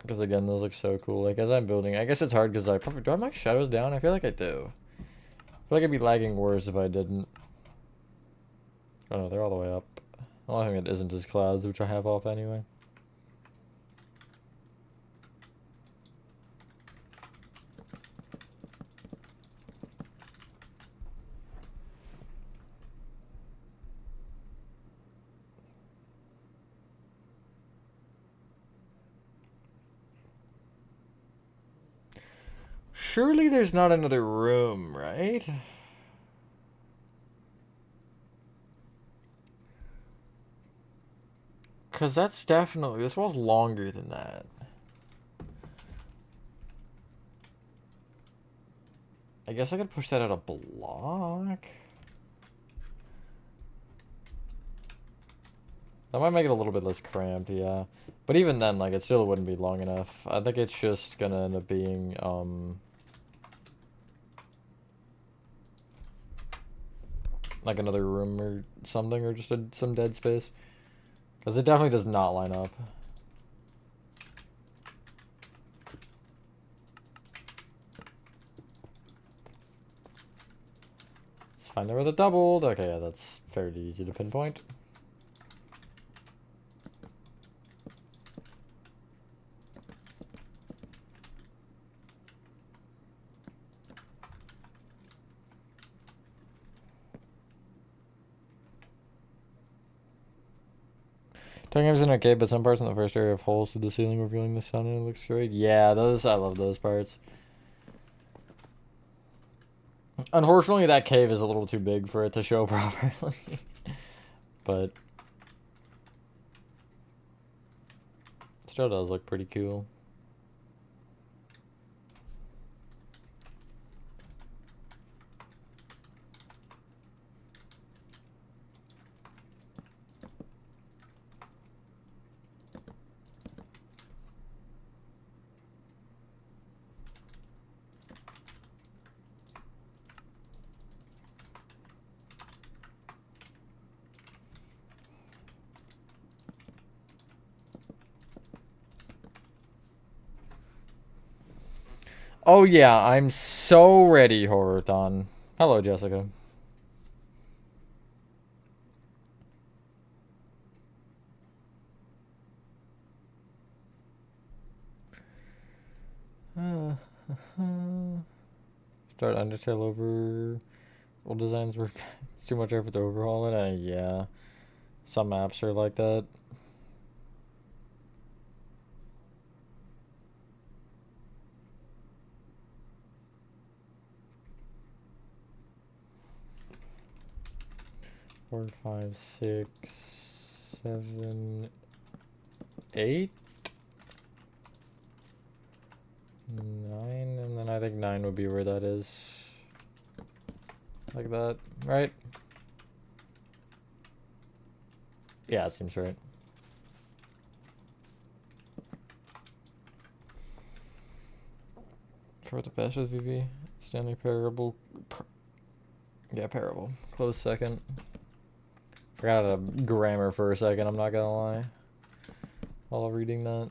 Because again, those look so cool. Like as I'm building, I guess it's hard because I probably do I have my shadows down? I feel like I do. I feel like I'd be lagging worse if I didn't. Oh no, they're all the way up. The only thing that isn't is clouds, which I have off anyway. Surely there's not another room, right? Because that's definitely... This wall's longer than that. I guess I could push that out a block. That might make it a little bit less cramped, yeah. But even then, like, it still wouldn't be long enough. I think it's just gonna end up being, like another room or something, or just some dead space. Because it definitely does not line up. Let's find out where the doubled. Okay, yeah, that's fairly easy to pinpoint. Toy games in arcade, but some parts in the first area have holes through the ceiling revealing the sun and it looks great. Yeah, those, I love those parts. Unfortunately, that cave is a little too big for it to show properly. But still does look pretty cool. Oh yeah, I'm so ready, Horathon. Hello, Jessica. Start Undertale over. Old designs were it's too much effort to overhaul it. Yeah, some maps are like that. Four, five, six, 7, 8, 9, and then I think 9 would be where that is. Like that, right? Yeah, it seems right. For the best with VV, Stanley Parable. Yeah, Parable. Close second. Forgot a grammar for a second, I'm not gonna lie. While reading that.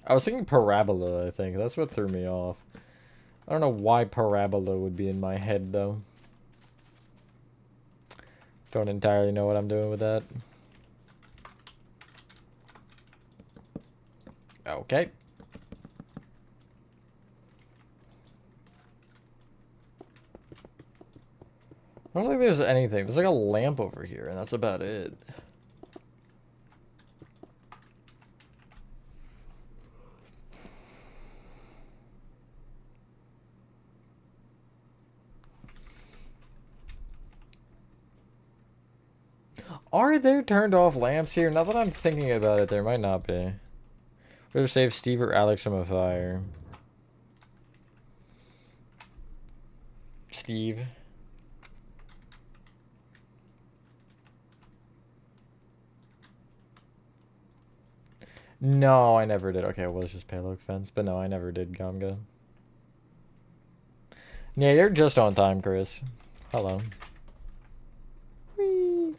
I was thinking Parabola, I think. That's what threw me off. I don't know why Parabola would be in my head, though. Don't entirely know what I'm doing with that. Okay. I don't think there's anything. There's like a lamp over here, and that's about it. Are there turned off lamps here? Now that I'm thinking about it, there might not be. Better save Steve or Alex from a fire. Steve. No, I never did. Okay, well, it's just Payload Fence, but no, I never did Gomga. Yeah, you're just on time, Chris. Hello. Whee.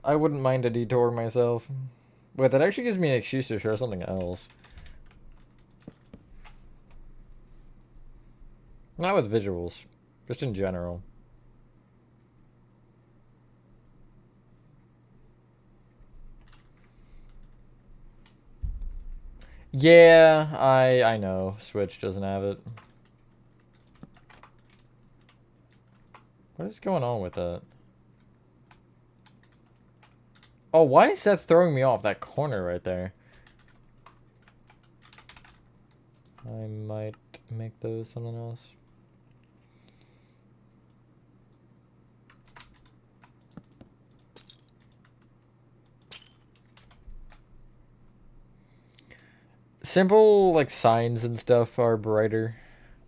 I wouldn't mind a detour myself. Wait, that actually gives me an excuse to show something else. Not with visuals, just in general. Yeah, I know. Switch doesn't have it. What is going on with that? Oh, why is that throwing me off? That corner right there. I might make those something else. Simple like signs and stuff are brighter.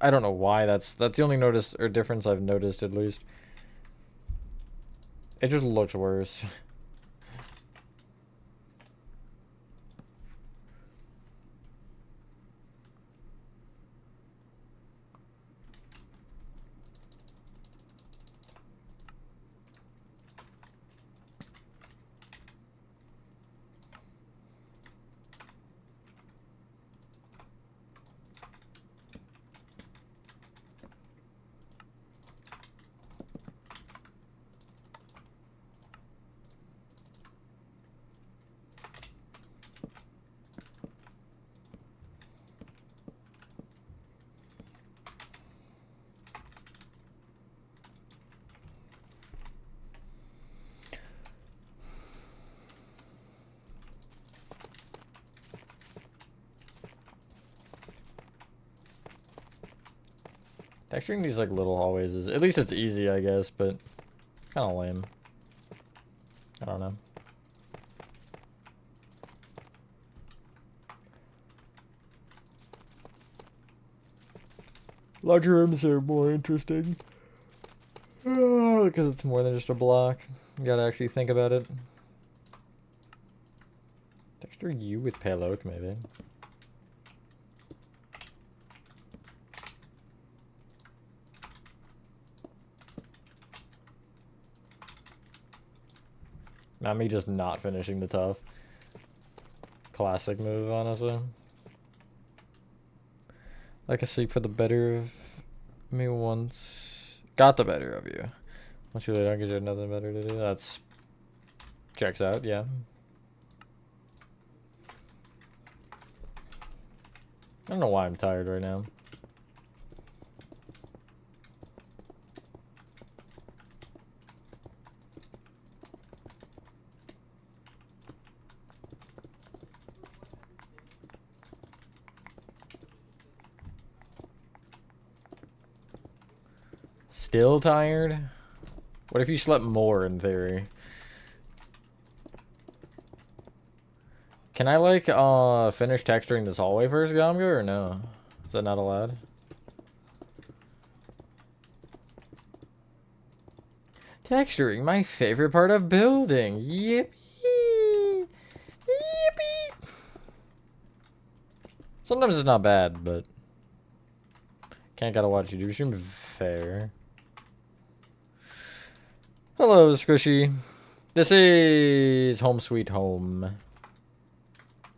I don't know why. That's the only notice or difference I've noticed at least. It just looks worse. Texturing these like little hallways is, at least it's easy, I guess, but kind of lame. I don't know. Larger rooms are more interesting. Because it's more than just a block. You gotta actually think about it. Texture you with pale oak, maybe. Not me just not finishing the tough. Classic move, honestly. Like a seek for the better of me once. Got the better of you. Once you lay down because you had nothing better to do. That's... checks out, yeah. I don't know why I'm tired right now. Still tired? What if you slept more in theory? Can I like finish texturing this hallway first, Gamga, or no? Is that not allowed? Texturing, my favorite part of building. Yippee! Yippee! Sometimes it's not bad, but can't gotta watch you do stream. Fair. Hello, Squishy. This is Home Sweet Home.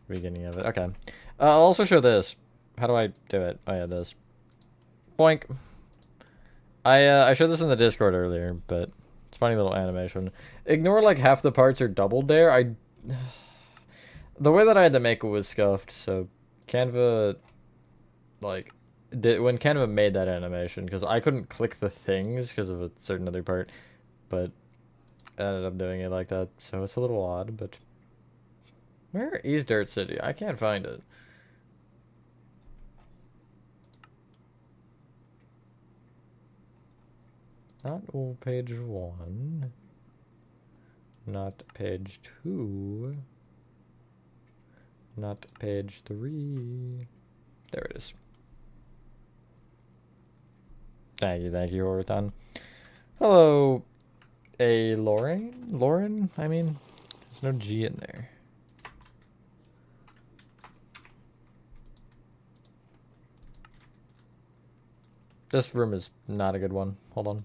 Beginning of it. Okay. I'll also show this. How do I do it? Oh yeah, this. Boink. I showed this in the Discord earlier, but it's a funny little animation. Ignore like half the parts are doubled there. The way that I had to make it was scuffed, so Canva like when Canva made that animation, because I couldn't click the things because of a certain other part, but I ended up doing it like that, so it's a little odd, but where is Dirt City? I can't find it. Not page 1. Not page 2. Not page 3. There it is. Thank you, Orathon. Hello, Lauren? I mean, there's no G in there. This room is not a good one. Hold on.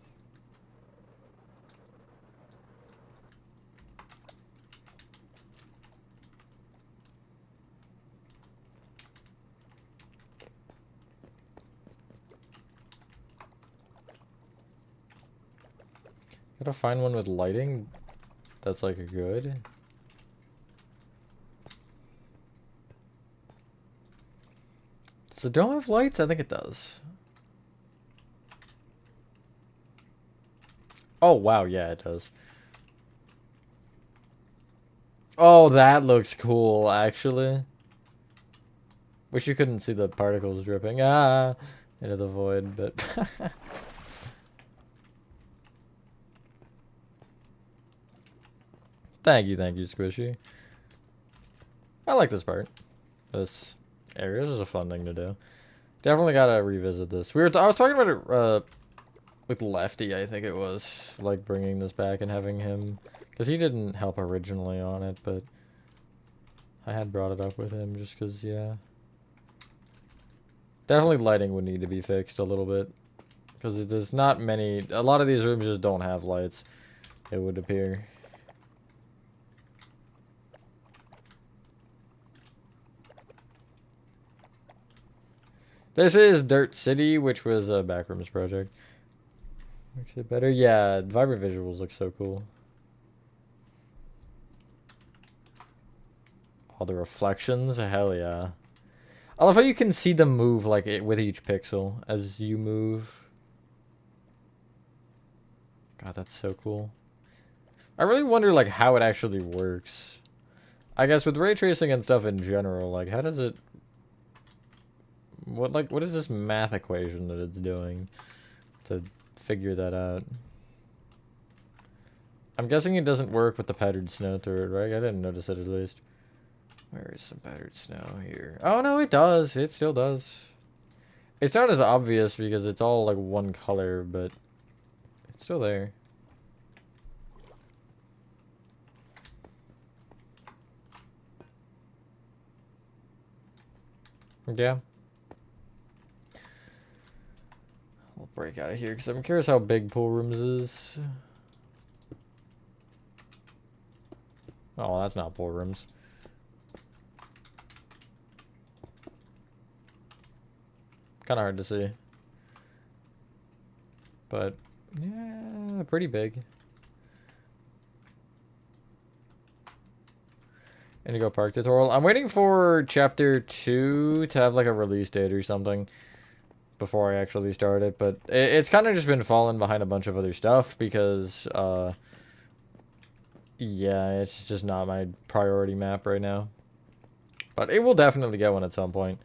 Gotta find one with lighting that's like good. Does the dome have lights? I think it does. Oh, wow, yeah, it does. Oh, that looks cool, actually. Wish you couldn't see the particles dripping. Ah, into the void, but... Thank you, Squishy. I like this part. This areas is a fun thing to do. Definitely gotta revisit this. I was talking about it with Lefty, I think it was, like bringing this back and having him, because he didn't help originally on it, but I had brought it up with him just because, yeah. Definitely lighting would need to be fixed a little bit, because there's not many, a lot of these rooms just don't have lights, it would appear. This is Dirt City, which was a Backrooms project. Makes it better. Yeah, vibrant visuals look so cool. All the reflections, hell yeah. I love how you can see them move like with each pixel as you move. God, that's so cool. I really wonder like how it actually works. I guess with ray tracing and stuff in general, like how does it what is this math equation that it's doing to figure that out? I'm guessing it doesn't work with the patterned snow through it, right? I didn't notice it at least. Where is some patterned snow here? Oh no, it does. It still does. It's not as obvious because it's all like one color, but it's still there. Yeah. We'll break out of here because I'm curious how big pool rooms is. Oh, that's not pool rooms. Kind of hard to see. But, yeah, pretty big. Indigo Park tutorial. I'm waiting for chapter 2 to have like a release date or something before I actually start it, but it's kind of just been falling behind a bunch of other stuff because, yeah, it's just not my priority map right now. But it will definitely get one at some point.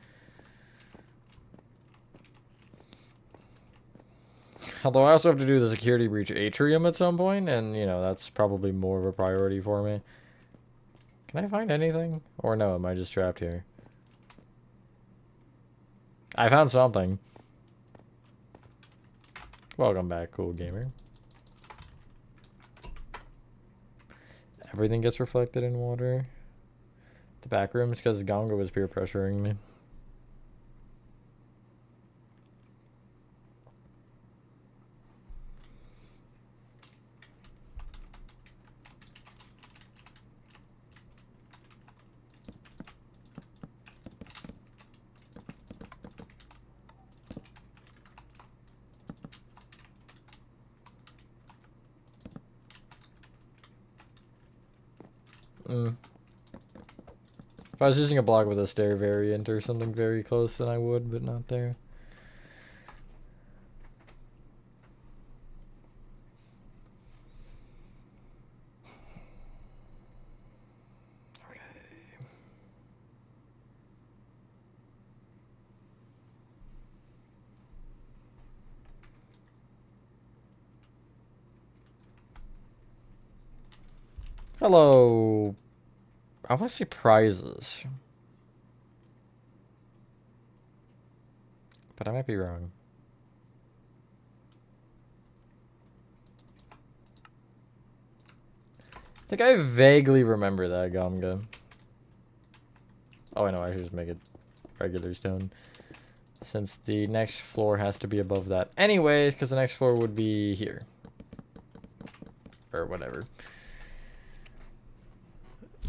Although I also have to do the security breach atrium at some point, and, you know, that's probably more of a priority for me. Can I find anything? Or no, am I just trapped here? I found something. Welcome back, cool gamer. Everything gets reflected in water. The back rooms, because Gonga was peer pressuring me. If I was using a block with a stair variant or something very close, then I would, but not there. Okay. Hello. I want to see prizes. But I might be wrong. I think I vaguely remember that Gonga. Oh, I know, I should just make it regular stone. Since the next floor has to be above that anyway, because the next floor would be here. Or whatever.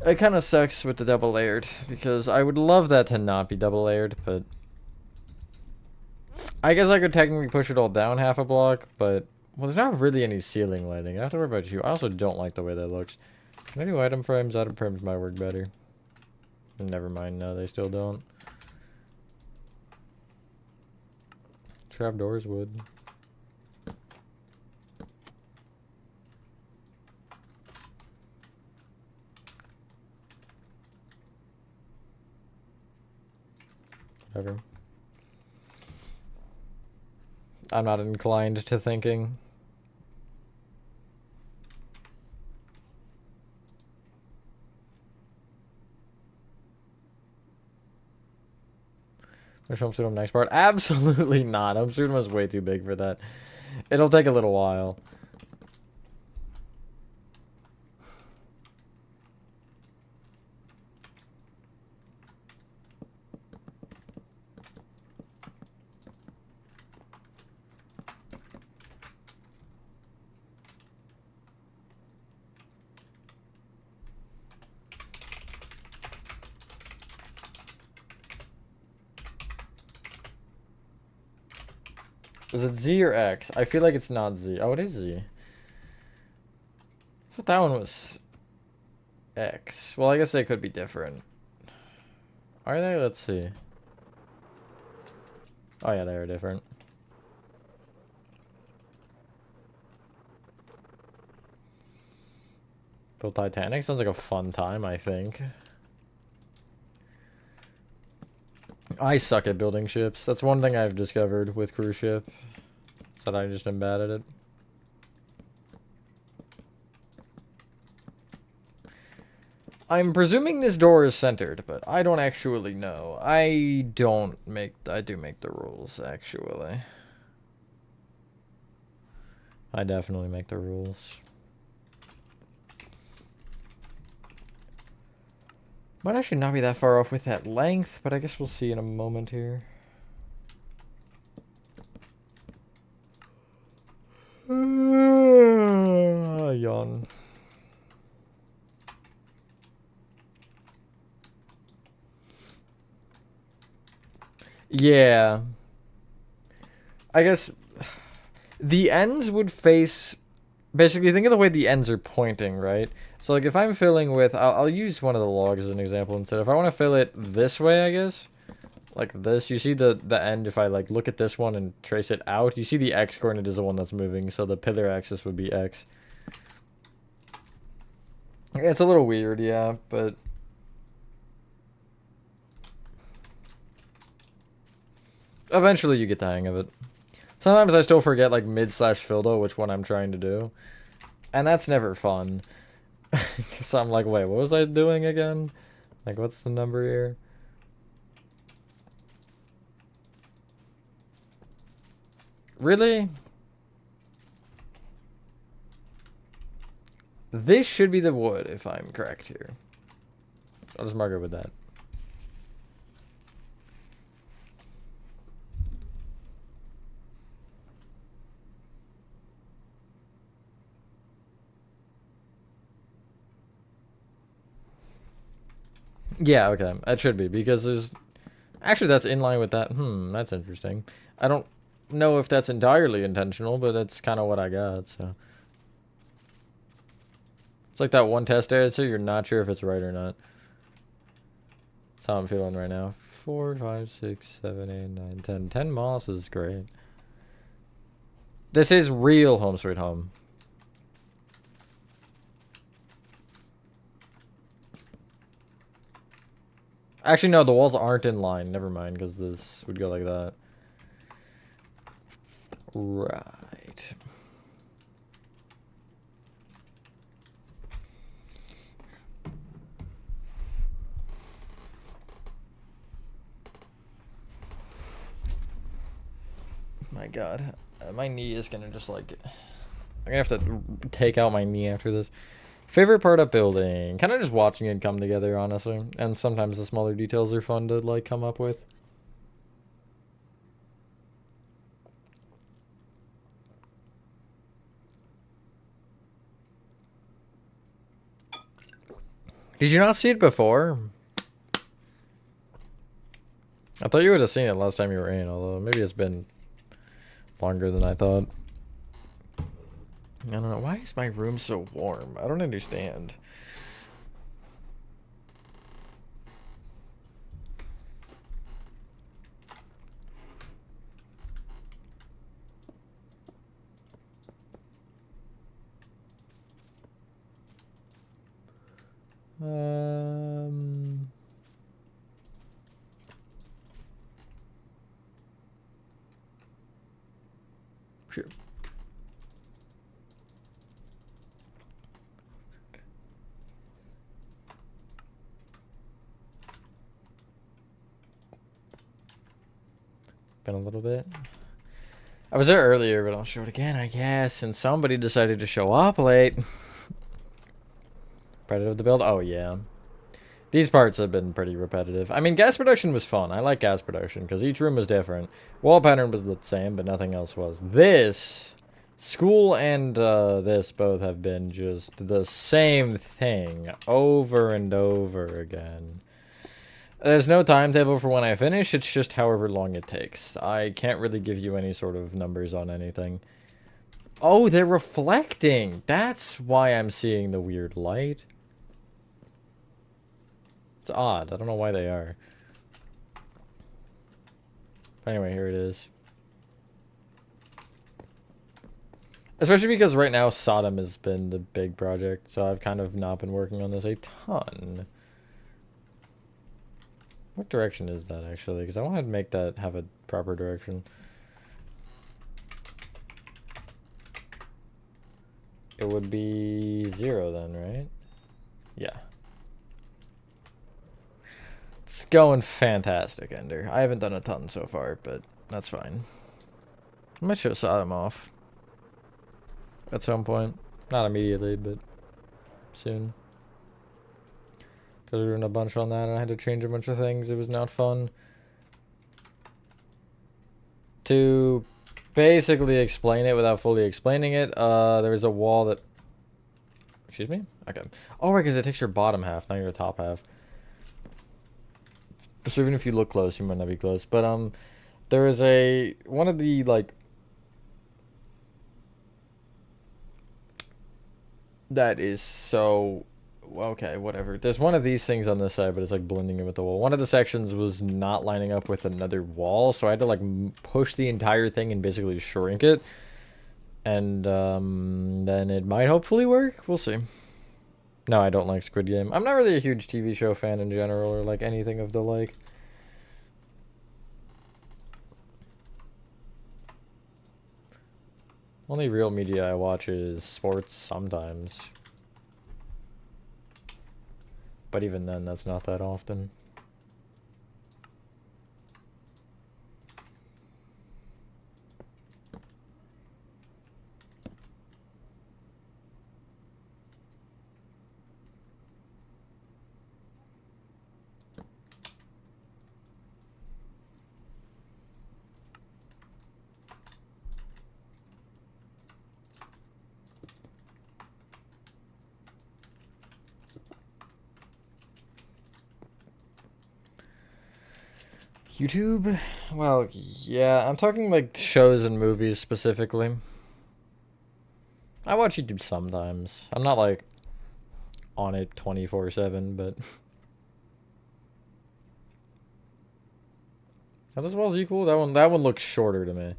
It kind of sucks with the double layered, because I would love that to not be double layered, but I guess I could technically push it all down half a block, but well, there's not really any ceiling lighting. I have to worry about you. I also don't like the way that looks. Can I do item frames? Item frames might work better. Never mind, no, they still don't. Trapdoors would. Whatever. I'm not inclined to thinking. Which Home Sweet Home next part? Absolutely not. Home Sweet Home is way too big for that. It'll take a little while. Is it Z or X? I feel like it's not Z. Oh, it is Z. I thought that one was X. Well, I guess they could be different. Are they? Let's see. Oh yeah, they are different. Build Titanic sounds like a fun time, I think. I suck at building ships. That's one thing I've discovered with cruise ship. Is that I just am bad at it. I'm presuming this door is centered, but I don't actually know. I do make the rules, actually. I definitely make the rules. Might actually not be that far off with that length, but I guess we'll see in a moment here. Yawn. Yeah. I guess the ends would face... Basically, think of the way the ends are pointing, right? So, like, if I'm filling with... I'll use one of the logs as an example instead. If I want to fill it this way, I guess, like this, you see the end, if I, like, look at this one and trace it out, you see the X coordinate is the one that's moving, so the pillar axis would be X. It's a little weird, yeah, but... Eventually you get the hang of it. Sometimes I still forget, like, mid/fildo which one I'm trying to do. And that's never fun. So I'm like, wait, what was I doing again? Like, what's the number here? Really? This should be the wood, if I'm correct here. I'll just mark it with that. Yeah, okay. That should be, because there's... Actually, that's in line with that. That's interesting. I don't know if that's entirely intentional, but that's kind of what I got, so... It's like that one test answer, you're not sure if it's right or not. That's how I'm feeling right now. 4, 5, 6, 7, 8, 9, 10. 10 moss is great. This is real Home Sweet Home. Actually, no, the walls aren't in line. Never mind, because this would go like that. Right. My God. My knee is gonna just like... I'm gonna have to take out my knee after this. Favorite part of building? Kind of just watching it come together, honestly. And sometimes the smaller details are fun to, like, come up with. Did you not see it before? I thought you would have seen it last time you were in, although maybe it's been longer than I thought. I don't know. Why is my room so warm? I don't understand. Sure. Been a little bit. I was there earlier, but I'll show it again, I guess. And somebody decided to show up late. Part of the build? Oh, yeah. These parts have been pretty repetitive. I mean, gas production was fun. I like gas production because each room was different. Wall pattern was the same, but nothing else was. This, school and this both have been just the same thing over and over again. There's no timetable for when I finish. It's just however long it takes. I can't really give you any sort of numbers on anything. Oh, they're reflecting. That's why I'm seeing the weird light. It's odd. I don't know why they are. But anyway, here it is. Especially because right now Sodom has been the big project, so I've kind of not been working on this a ton. What direction is that, actually? Because I want to make that have a proper direction. It would be 0 then, right? Yeah. It's going fantastic, Ender. I haven't done a ton so far, but that's fine. I might show Sodom off. At some point. Not immediately, but soon. Because we're doing a bunch on that and I had to change a bunch of things. It was not fun. To basically explain it without fully explaining it, there's a wall that... Excuse me? Okay. Oh, right, because it takes your bottom half, not your top half. So even if you look close, you might not be close. But, there is a... One of the, like... That is so... Okay, whatever. There's one of these things on this side, but it's like blending in with the wall. One of the sections was not lining up with another wall, so I had to like push the entire thing and basically shrink it. And then it might hopefully work. We'll see. No, I don't like Squid Game. I'm not really a huge TV show fan in general or like anything of the like. Only real media I watch is sports sometimes. But even then, that's not that often. YouTube? Well, yeah, I'm talking like shows and movies specifically. I watch YouTube sometimes. I'm not like on it 24/7, but are those walls equal? That one looks shorter to me.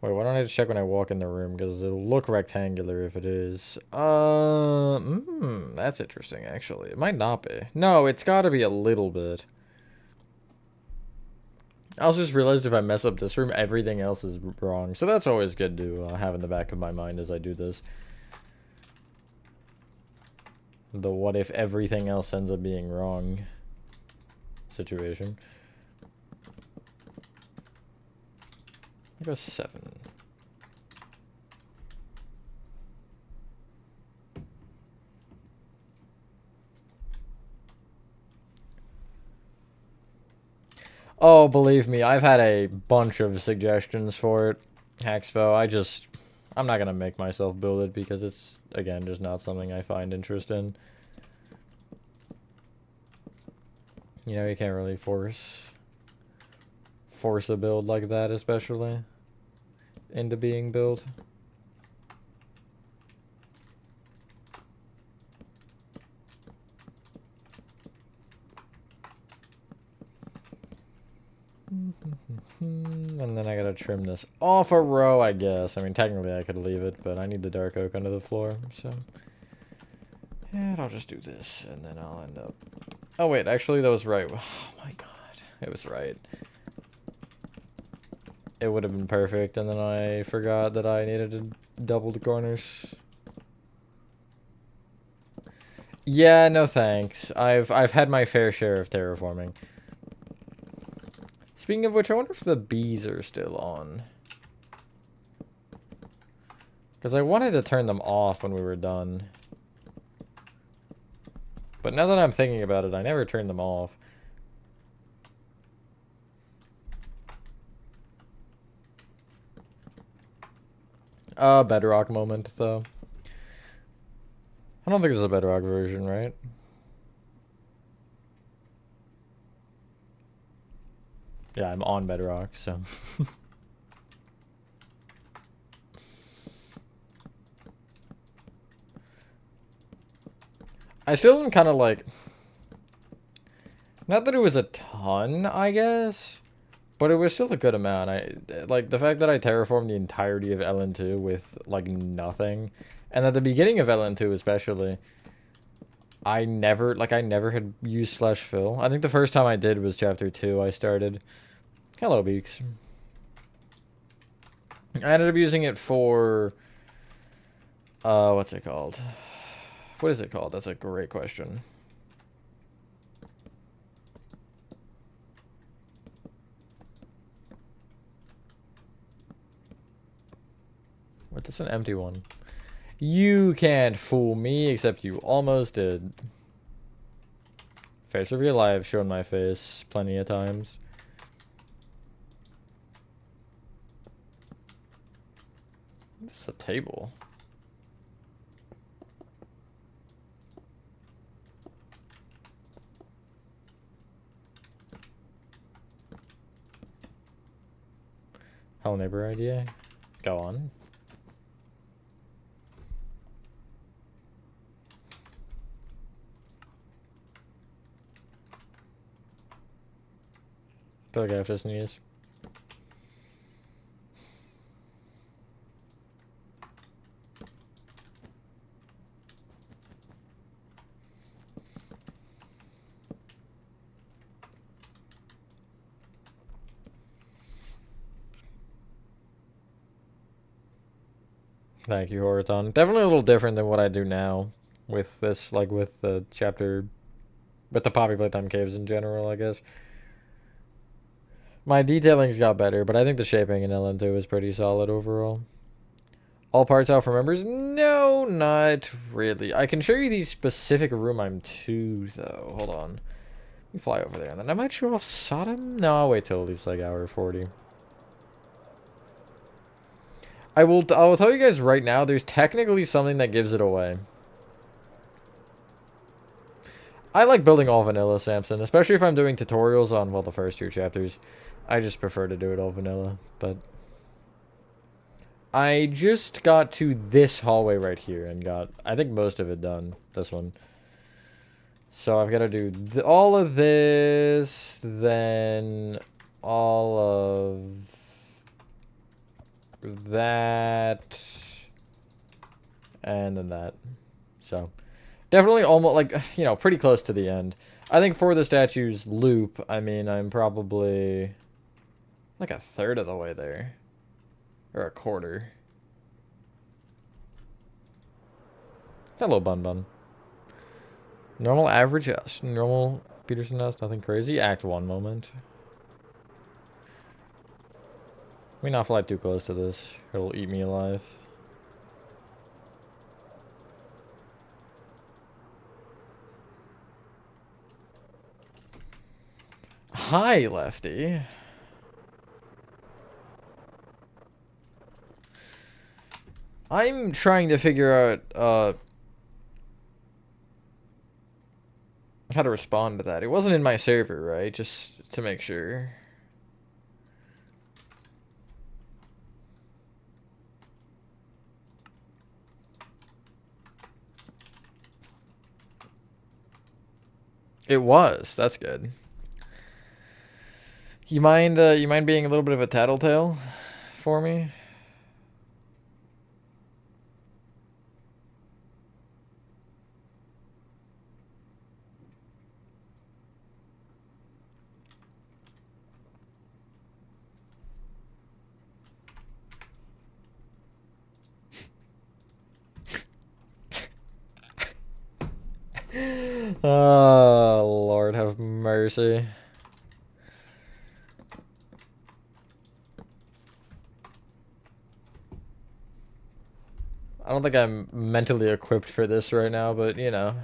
Wait, why don't I just check when I walk in the room? Because it'll look rectangular if it is. That's interesting, actually. It might not be. No, it's got to be a little bit. I also just realized if I mess up this room, everything else is wrong. So that's always good to have in the back of my mind as I do this. The what if everything else ends up being wrong situation. I go 7. Oh, believe me, I've had a bunch of suggestions for it, Haxpo. I'm not gonna make myself build it because it's, again, just not something I find interest in. You know, you can't really force a build like that, especially into being built. And then I gotta trim this off a row, I guess. I mean, technically I could leave it, but I need the dark oak under the floor, so... And I'll just do this, and then I'll end up... Oh, wait, actually, that was right. Oh, my God. It was right. It would have been perfect, and then I forgot that I needed to double the corners. Yeah, no thanks. I've had my fair share of terraforming. Speaking of which, I wonder if the bees are still on. Because I wanted to turn them off when we were done. But now that I'm thinking about it, I never turned them off. Bedrock moment, though. I don't think there's a Bedrock version, right? Yeah, I'm on Bedrock, so... I still am kind of like... Not that it was a ton, I guess, but it was still a good amount. Like, the fact that I terraformed the entirety of LN2 with, like, nothing. And at the beginning of LN2 especially, I never had used /fill. I think the first time I did was chapter 2 I started. Hello, Beaks. I ended up using it for... what's it called? What is it called? That's a great question. What? That's an empty one. You can't fool me, except you almost did. Face reveal, I have shown my face plenty of times. This is a table. Hello neighbor idea. Go on. I feel like I have to sneeze. Thank you, Horathon. Definitely a little different than what I do now with this, like with the chapter, with the Poppy Playtime Caves in general, I guess. My detailing's got better, but I think the shaping in LN2 is pretty solid overall. All parts out for members? No, not really. I can show you the specific room I'm to, though. Hold on. Let me fly over there, and then I might show off Sodom? No, I'll wait till at least like hour 40. I will tell you guys right now, there's technically something that gives it away. I like building all vanilla, Samson, especially if I'm doing tutorials on, well, the first 2 chapters. I just prefer to do it all vanilla, but... I just got to this hallway right here and got, I think, most of it done, this one. So I've got to do all of this, then all of that, and then that. So definitely almost like, you know, pretty close to the end. I think for the statue's loop, I mean, I'm probably like a third of the way there. Or a quarter. Hello, Bun Bun. Normal average, yes. Normal Peterson house, nothing crazy. Act 1 moment. Let me not fly too close to this. It'll eat me alive. Hi, Lefty. I'm trying to figure out how to respond to that. It wasn't in my server, right? Just to make sure. It was. That's good. You mind being a little bit of a tattletale for me? Oh, Lord have mercy. don't think I'm mentally equipped for this right now, but you know.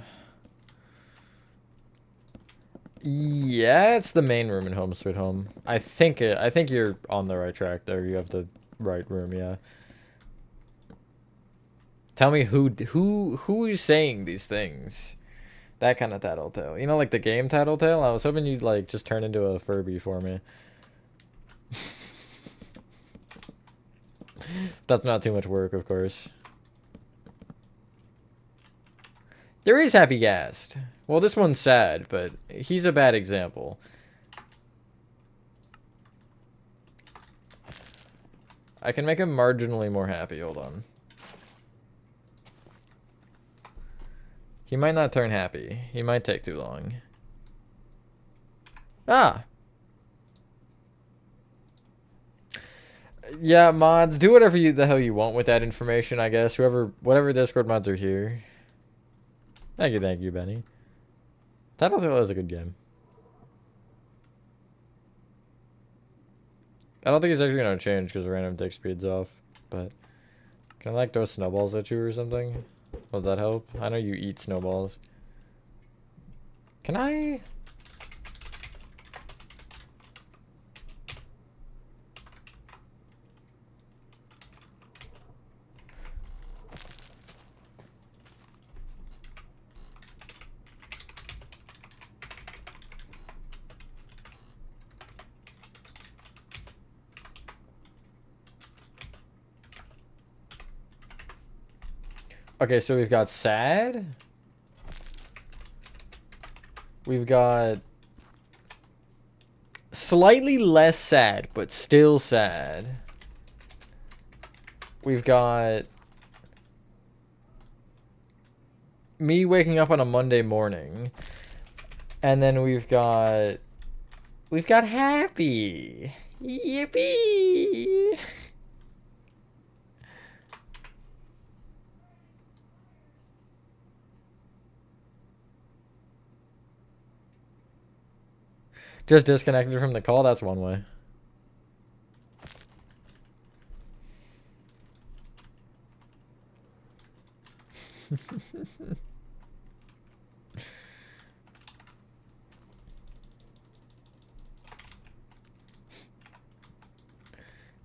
Yeah, it's the main room in Home Sweet Home. I think you're on the right track there. You have the right room, yeah. Tell me who is saying these things? That kind of tattletale. You know, like the game tattletale? I was hoping you'd like just turn into a Furby for me. That's not too much work, of course. There is Happy Gast. Well, this one's sad, but he's a bad example. I can make him marginally more happy. Hold on. He might not turn happy. He might take too long. Ah! Yeah, mods, do whatever the hell you want with that information, I guess. Whatever Discord mods are here. Thank you, Benny. Tattletale is a good game. I don't think it's actually gonna change because random tick speed's off, but can I like throw snowballs at you or something? Would that help? I know you eat snowballs. Can I? Okay, so we've got sad. We've got slightly less sad, but still sad. We've got me waking up on a Monday morning. And then we've got happy. Yippee! Just disconnected from the call, that's one way.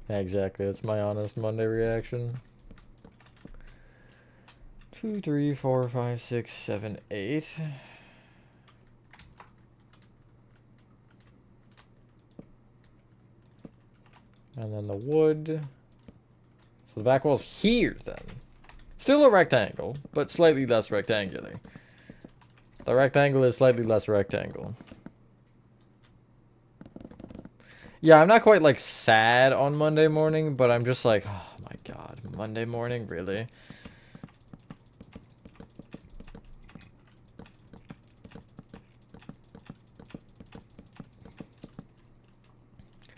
Exactly, that's my honest Monday reaction. 2, 3, 4, 5, 6, 7, 8. And then the wood. So the back wall's here then. Still a rectangle, but slightly less rectangular. The rectangle is slightly less rectangle. Yeah, I'm not quite like sad on Monday morning, but I'm just like, oh my god, Monday morning, really?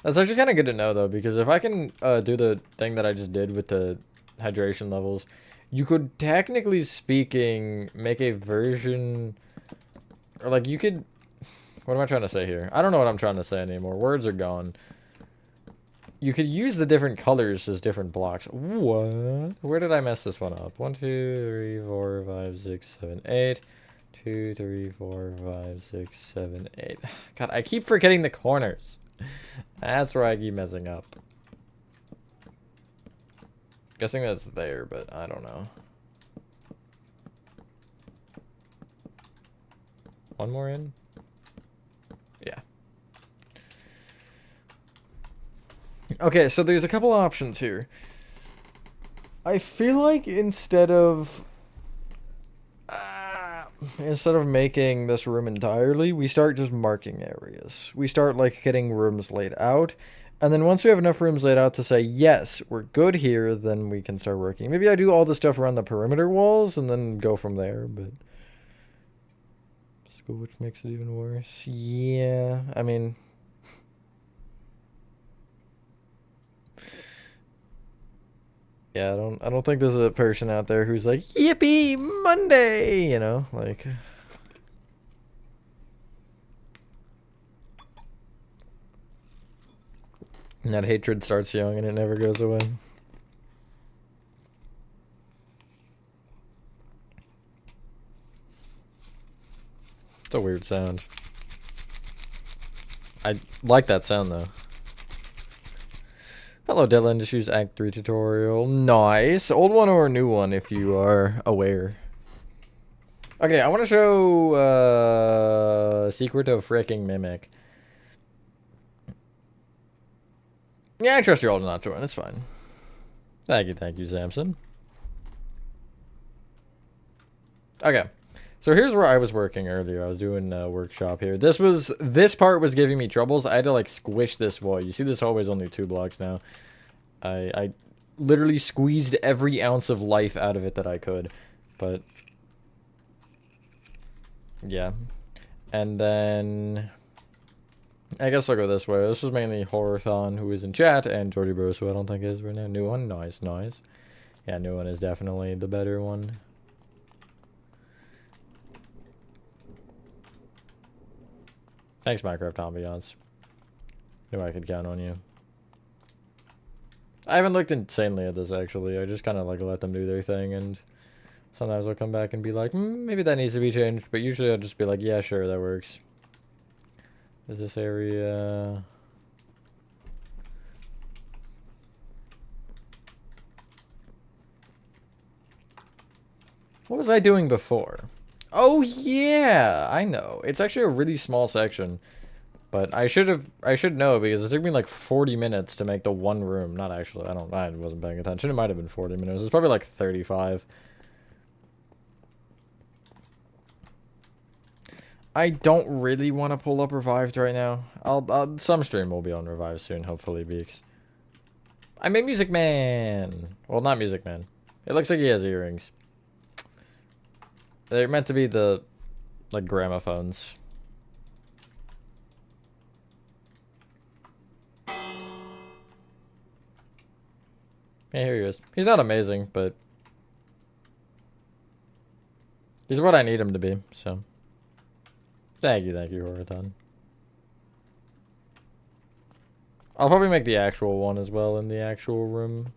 That's actually kind of good to know, though, because if I can do the thing that I just did with the hydration levels, you could, technically speaking, make a version... Or, like, you could... What am I trying to say here? I don't know what I'm trying to say anymore. Words are gone. You could use the different colors as different blocks. What? Where did I mess this one up? 1, 2, 3, 4, 5, 6, 7, 8. 2, 3, 4, 5, 6, 7, 8. God, I keep forgetting the corners. That's where I keep messing up. Guessing that's there, but I don't know. One more in? Yeah. Okay, so there's a couple options here. I feel like instead of making this room entirely, we start just marking areas. We start like getting rooms laid out. And then once we have enough rooms laid out to say, yes, we're good here, then we can start working. Maybe I do all the stuff around the perimeter walls and then go from there, but... School, which makes it even worse. Yeah, I mean... Yeah, I don't think there's a person out there who's like, yippee, Monday, you know, like... And that hatred starts young and it never goes away. It's a weird sound. I like that sound though. Hello, Deadline Issues Act 3 tutorial. Nice. Old one or a new one if you are aware. Okay, I want to show Secret of Fricking Mimic. Yeah, I trust you all to not join. It's fine. Thank you, Samson. Okay. So here's where I was working earlier. I was doing a workshop here. This part was giving me troubles. I had to like squish this wall. You see this hallway's only 2 blocks now. I literally squeezed every ounce of life out of it that I could. But yeah. And then I guess I'll go this way. This was mainly Horathon, who is in chat, and Georgie Bros, who I don't think is right now. New one? Nice, nice. Yeah, new one is definitely the better one. Thanks, Minecraft Ambiance. Knew I could count on you. I haven't looked insanely at this, actually. I just kind of, like, let them do their thing, and sometimes I'll come back and be like, maybe that needs to be changed, but usually I'll just be like, yeah, sure, that works. Is this area... What was I doing before? Oh yeah, I know. It's actually a really small section, but I should know because it took me like 40 minutes to make the one room. Not actually, I wasn't paying attention. It might have been 40 minutes. It's probably like 35. I don't really want to pull up Revived right now. Some stream will be on Revived soon, hopefully, Beaks. I made Music Man. Well, not Music Man. It looks like he has earrings. They're meant to be the, like, gramophones. Yeah, here he is. He's not amazing, but he's what I need him to be, so. Thank you, Horathon. I'll probably make the actual one as well in the actual room.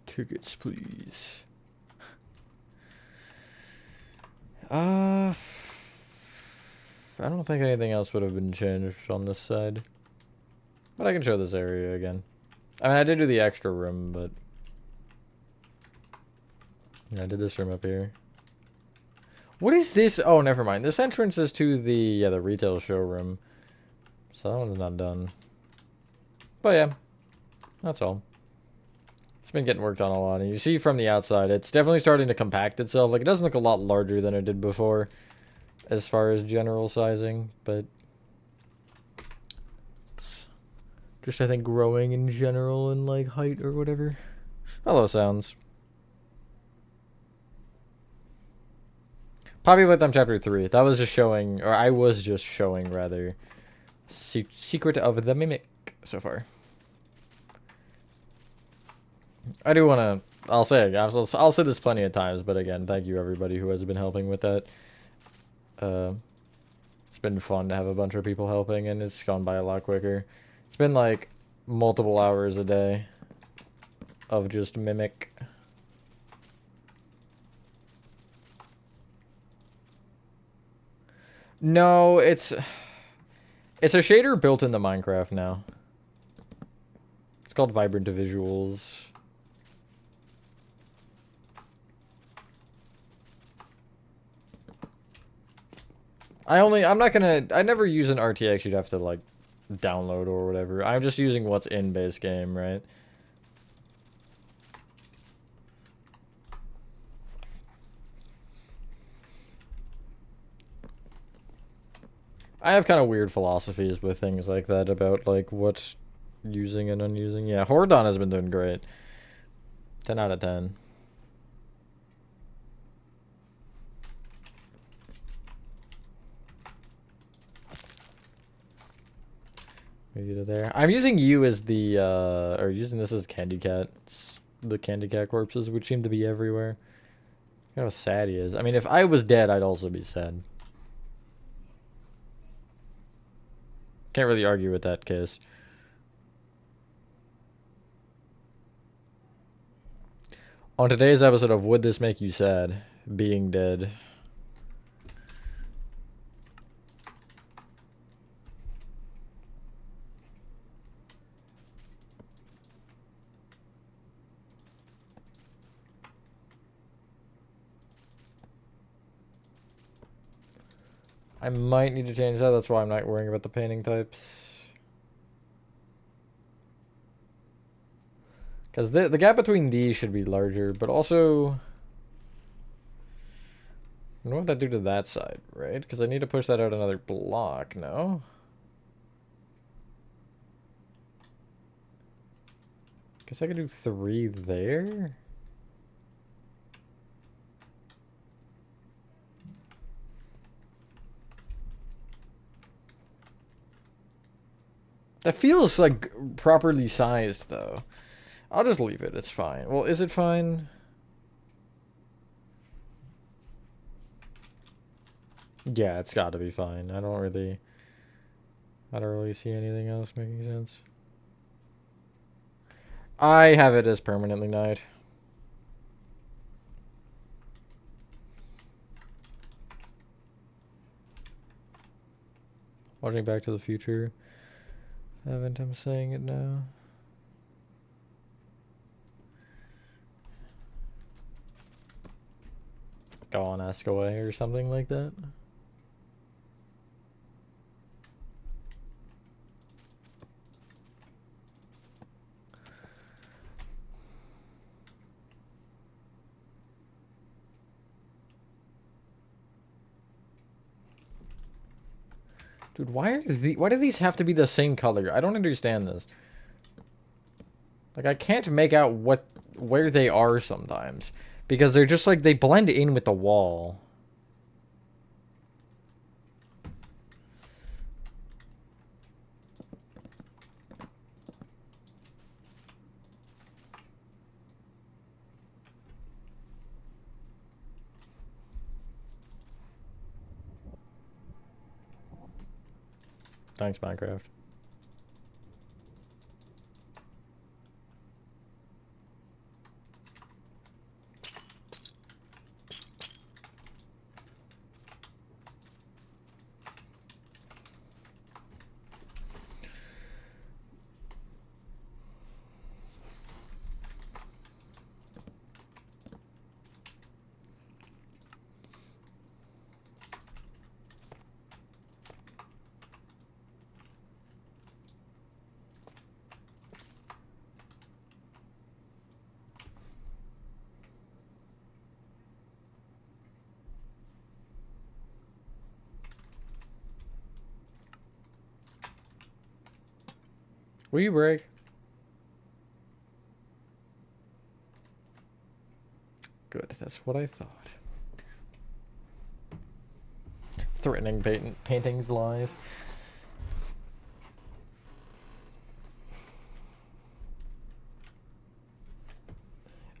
Tickets, please. I don't think anything else would have been changed on this side. But I can show this area again. I mean, I did do the extra room, but... yeah, I did this room up here. What is this? Oh, never mind. This entrance is to the retail showroom. So that one's not done. But yeah, that's all. It's been getting worked on a lot. And you see from the outside, it's definitely starting to compact itself. Like, it doesn't look a lot larger than it did before as far as general sizing, but it's just, I think, growing in general in, like, height or whatever. Hello, Sounds. Poppy Playtime Chapter 3. That was just showing, or I was just showing, rather, Secret of the Mimic so far. I do want to, I'll say this plenty of times, but again, thank you everybody who has been helping with that. It's been fun to have a bunch of people helping, and it's gone by a lot quicker. It's been like multiple hours a day of just Mimic. No, it's a shader built into Minecraft now. It's called Vibrant Visuals. I never use an RTX you'd have to, like, download or whatever. I'm just using what's in base game, right? I have kind of weird philosophies with things like that about, like, what using and unusing. Yeah, Hordon has been doing great. 10 out of 10. Maybe to there. I'm using you as the, or using this as Candy Cat. It's the Candy Cat corpses, which seem to be everywhere. Look how sad he is. I mean, if I was dead, I'd also be sad. Can't really argue with that case. On today's episode of Would This Make You Sad? Being dead. I might need to change that. That's why I'm not worrying about the painting types. Because the gap between these should be larger, but also... I wonder what that do to that side, right? Because I need to push that out another block, no? Guess I could do 3 there? That feels like properly sized, though. I'll just leave it. It's fine. Well, is it fine? Yeah, it's got to be fine. I don't really see anything else making sense. I have it as permanently night. Watching Back to the Future. Haven't I'm saying it now. Go on, ask away or something like that. Dude, why do these have to be the same color? I don't understand this. Like, I can't make out where they are sometimes. Because they're just like, they blend in with the wall. Thanks, Minecraft. Will you break? Good, that's what I thought. Threatening paintings live.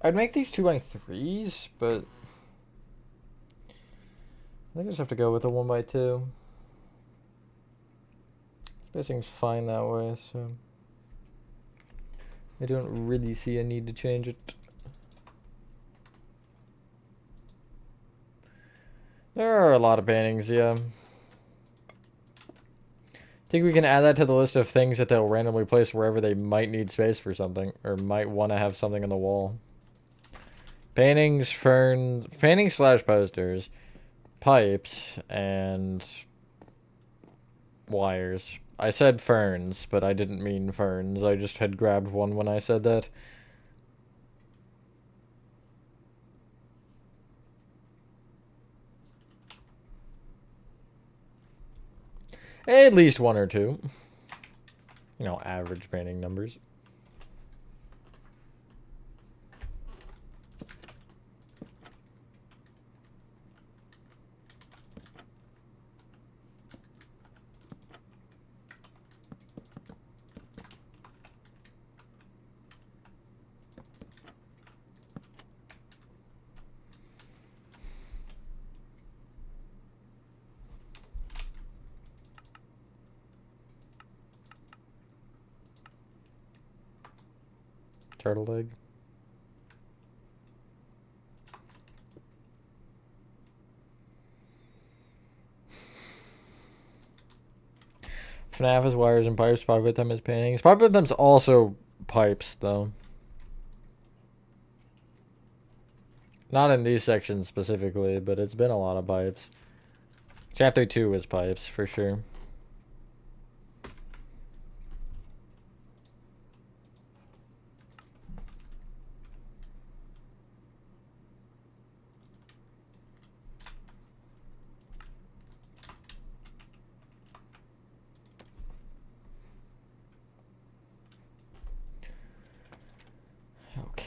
I'd make these 2x3s, but I think I just have to go with a 1x2. Spacing's fine that way, so I don't really see a need to change it. There are a lot of paintings, yeah. Think we can add that to the list of things that they'll randomly place wherever they might need space for something, or might want to have something on the wall. Paintings, ferns, paintings slash posters, pipes, and wires. I said ferns, but I didn't mean ferns. I just had grabbed one when I said that. At least 1 or 2. You know, average painting numbers. Turtle egg. FNAF is wires and pipes. Playtime is paintings. Playtime's also pipes, though. Not in these sections specifically, but it's been a lot of pipes. Chapter 2 was pipes, for sure. Okay,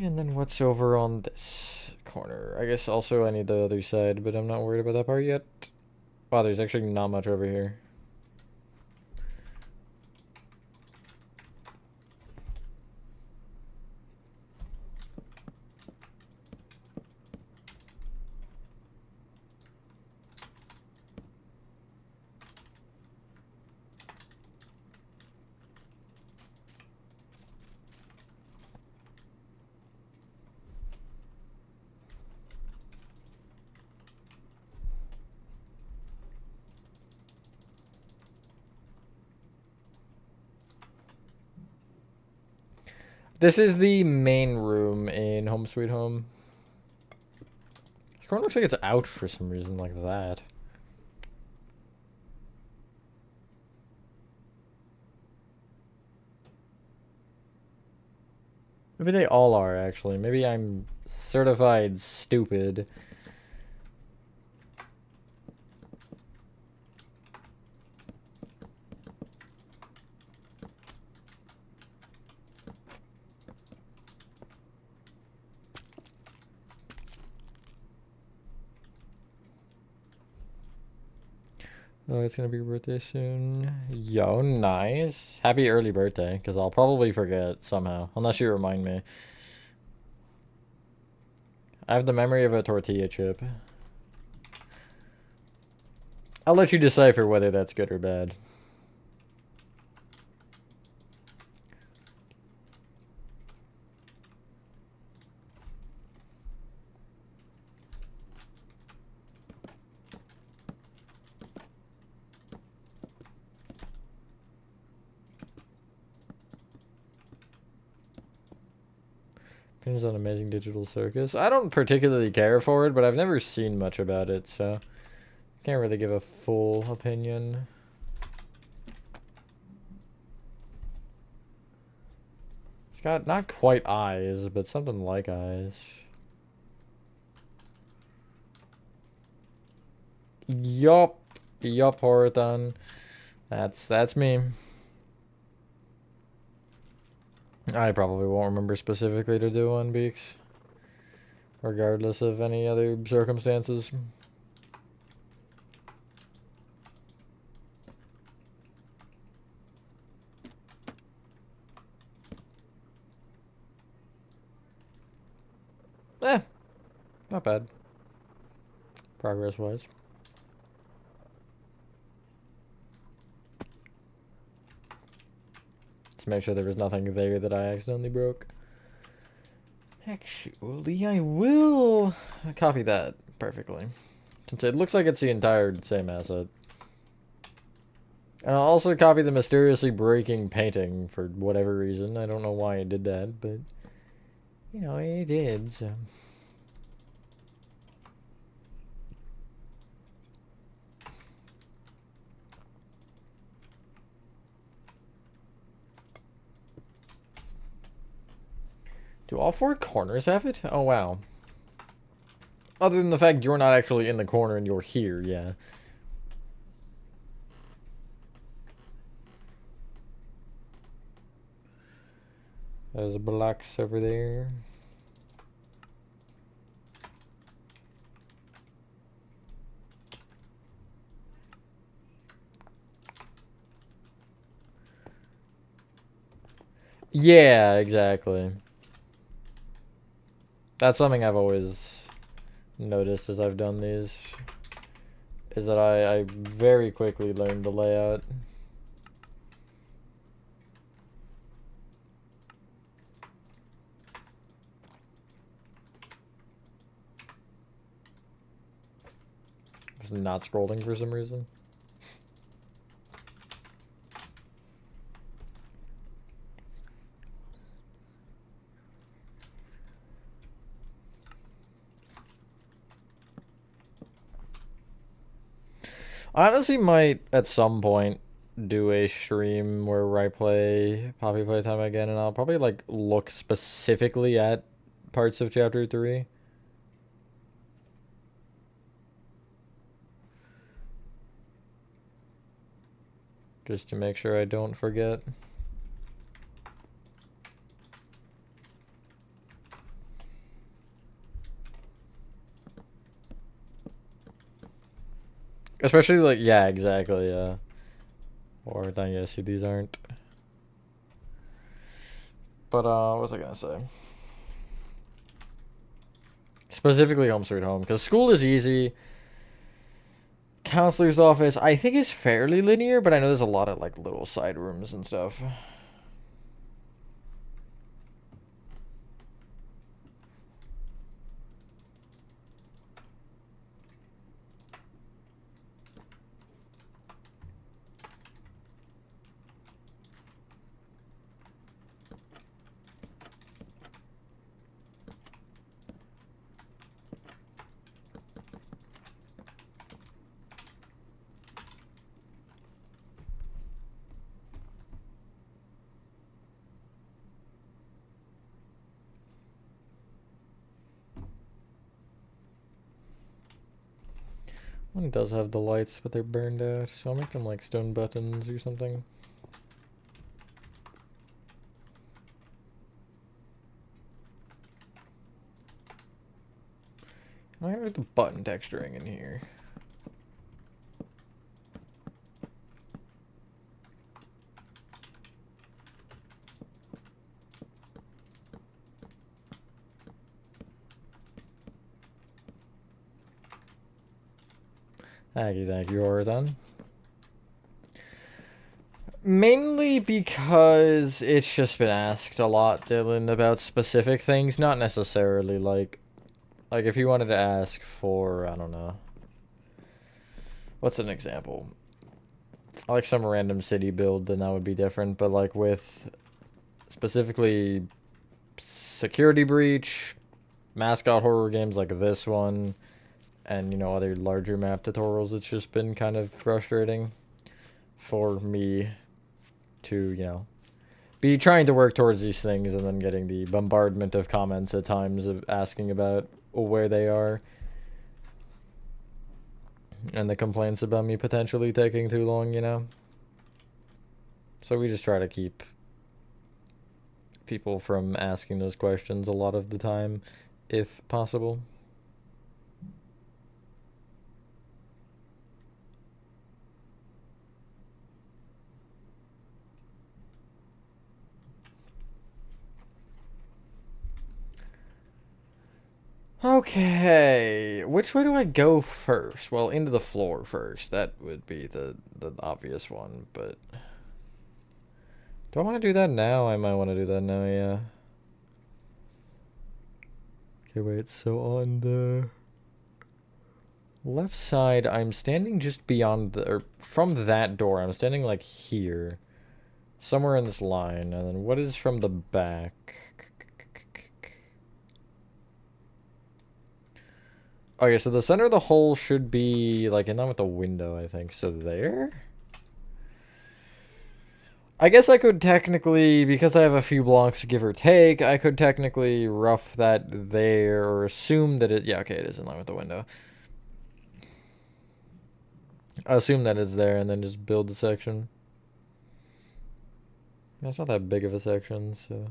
and then what's over on this corner? I guess also I need the other side, but I'm not worried about that part yet. Wow, there's actually not much over here. This is the main room in Home Sweet Home. This corner looks like it's out for some reason like that. Maybe they all are, actually. Maybe I'm certified stupid. Oh, it's gonna be your birthday soon. Yo, nice. Happy early birthday, because I'll probably forget somehow, unless you remind me. I have the memory of a tortilla chip. I'll let you decipher whether that's good or bad. Depends on Amazing Digital Circus. I don't particularly care for it, but I've never seen much about it, so can't really give a full opinion. It's got not quite eyes, but something like eyes. Yup. Yup, Horathon. That's me. I probably won't remember specifically to do one, Beaks. Regardless of any other circumstances. Not bad. Progress-wise. Let's make sure there was nothing there that I accidentally broke. Actually, I will copy that perfectly. Since it looks like it's the entire same asset. And I'll also copy the mysteriously breaking painting for whatever reason. I don't know why I did that, but, you know, it did, so. Do all four corners have it? Oh, wow. Other than the fact you're not actually in the corner and you're here, yeah. There's blocks over there. Yeah, exactly. That's something I've always noticed as I've done these. Is that I very quickly learned the layout. Just not scrolling for some reason. I honestly might at some point do a stream where I play Poppy Playtime again, and I'll probably like look specifically at parts of Chapter 3. Just to make sure I don't forget. Especially like, yeah, exactly, yeah. Or then, yeah, see, these aren't. But, what was I gonna say? Specifically Home Sweet Home, because school is easy. Counselor's office, I think, is fairly linear, but I know there's a lot of, like, little side rooms and stuff. One does have the lights, but they're burned out, so I'll make them like stone buttons or something. I have the button texturing in here. Thank you, Oradan. Mainly because it's just been asked a lot, Dylan, about specific things, not necessarily like if you wanted to ask for, I don't know. What's an example? Like some random city build, then that would be different, but like with specifically security breach, mascot horror games like this one, and, you know, other larger map tutorials, it's just been kind of frustrating for me to, you know, be trying to work towards these things and then getting the bombardment of comments at times of asking about where they are. And the complaints about me potentially taking too long, you know? So we just try to keep people from asking those questions a lot of the time, if possible. Okay, which way do I go first? Well, into the floor first. That would be the obvious one, but do I want to do that now? I might want to do that now, yeah. Okay, wait, so on the left side, I'm standing just beyond the, or from that door, I'm standing like here. Somewhere in this line, and then what is from the back? Okay, so the center of the hole should be like in line with the window, I think. So there? I guess I could technically, because I have a few blocks give or take, I could technically rough that there or assume that it, yeah, okay, it is in line with the window. I assume that it's there and then just build the section. It's not that big of a section, so.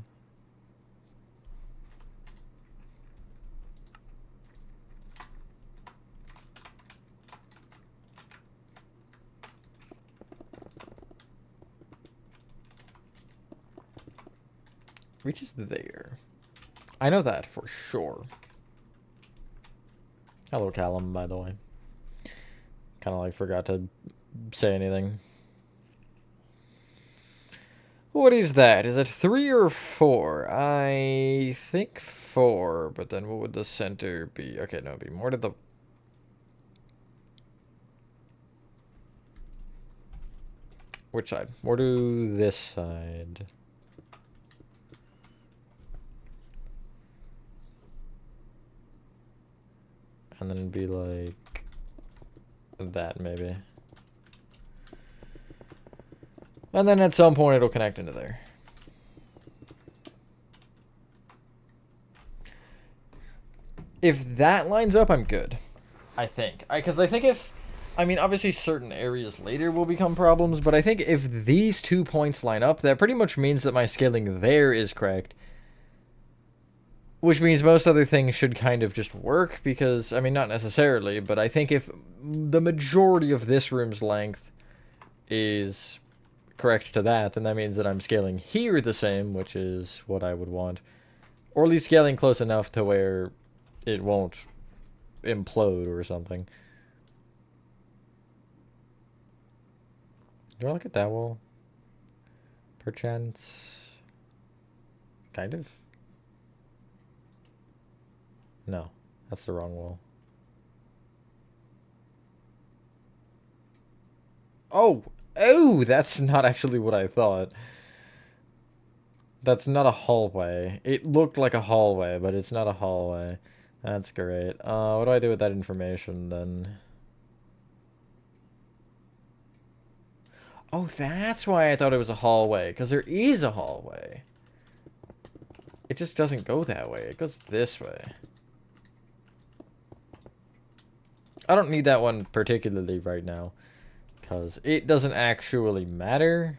Reaches there. I know that for sure. Hello, Callum, by the way. Kind of like forgot to say anything. What is that? Is it 3 or 4? I think 4, but then what would the center be? Okay, no, it'd be more to the... Which side? More to this side. And then it'd be like... that, maybe. And then at some point it'll connect into there. If that lines up, I'm good. I think. Because I think if... I mean, obviously certain areas later will become problems, but I think if these 2 points line up, that pretty much means that my scaling there is correct. Which means most other things should kind of just work, because, I mean, not necessarily, but I think if the majority of this room's length is correct to that, then that means that I'm scaling here the same, which is what I would want. Or at least scaling close enough to where it won't implode or something. Do I look at that wall? Perchance. Kind of. No, that's the wrong wall. Oh! Oh! That's not actually what I thought. That's not a hallway. It looked like a hallway, but it's not a hallway. That's great. What do I do with that information, then? Oh, that's why I thought it was a hallway, because there is a hallway. It just doesn't go that way. It goes this way. I don't need that one particularly right now, because it doesn't actually matter.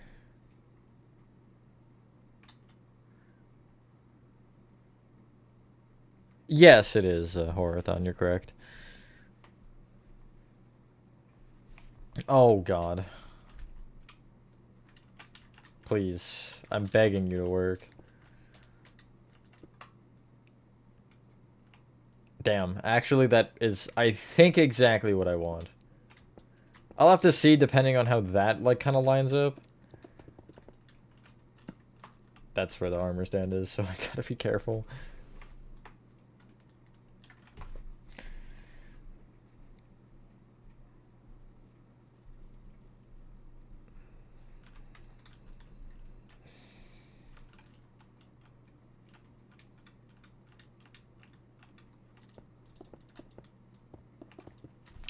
Yes, it is Horathon, you're correct. Oh, God. Please, I'm begging you to work. Damn, actually that is, I think, exactly what I want. I'll have to see depending on how that, like, kind of lines up. That's where the armor stand is, so I gotta be careful.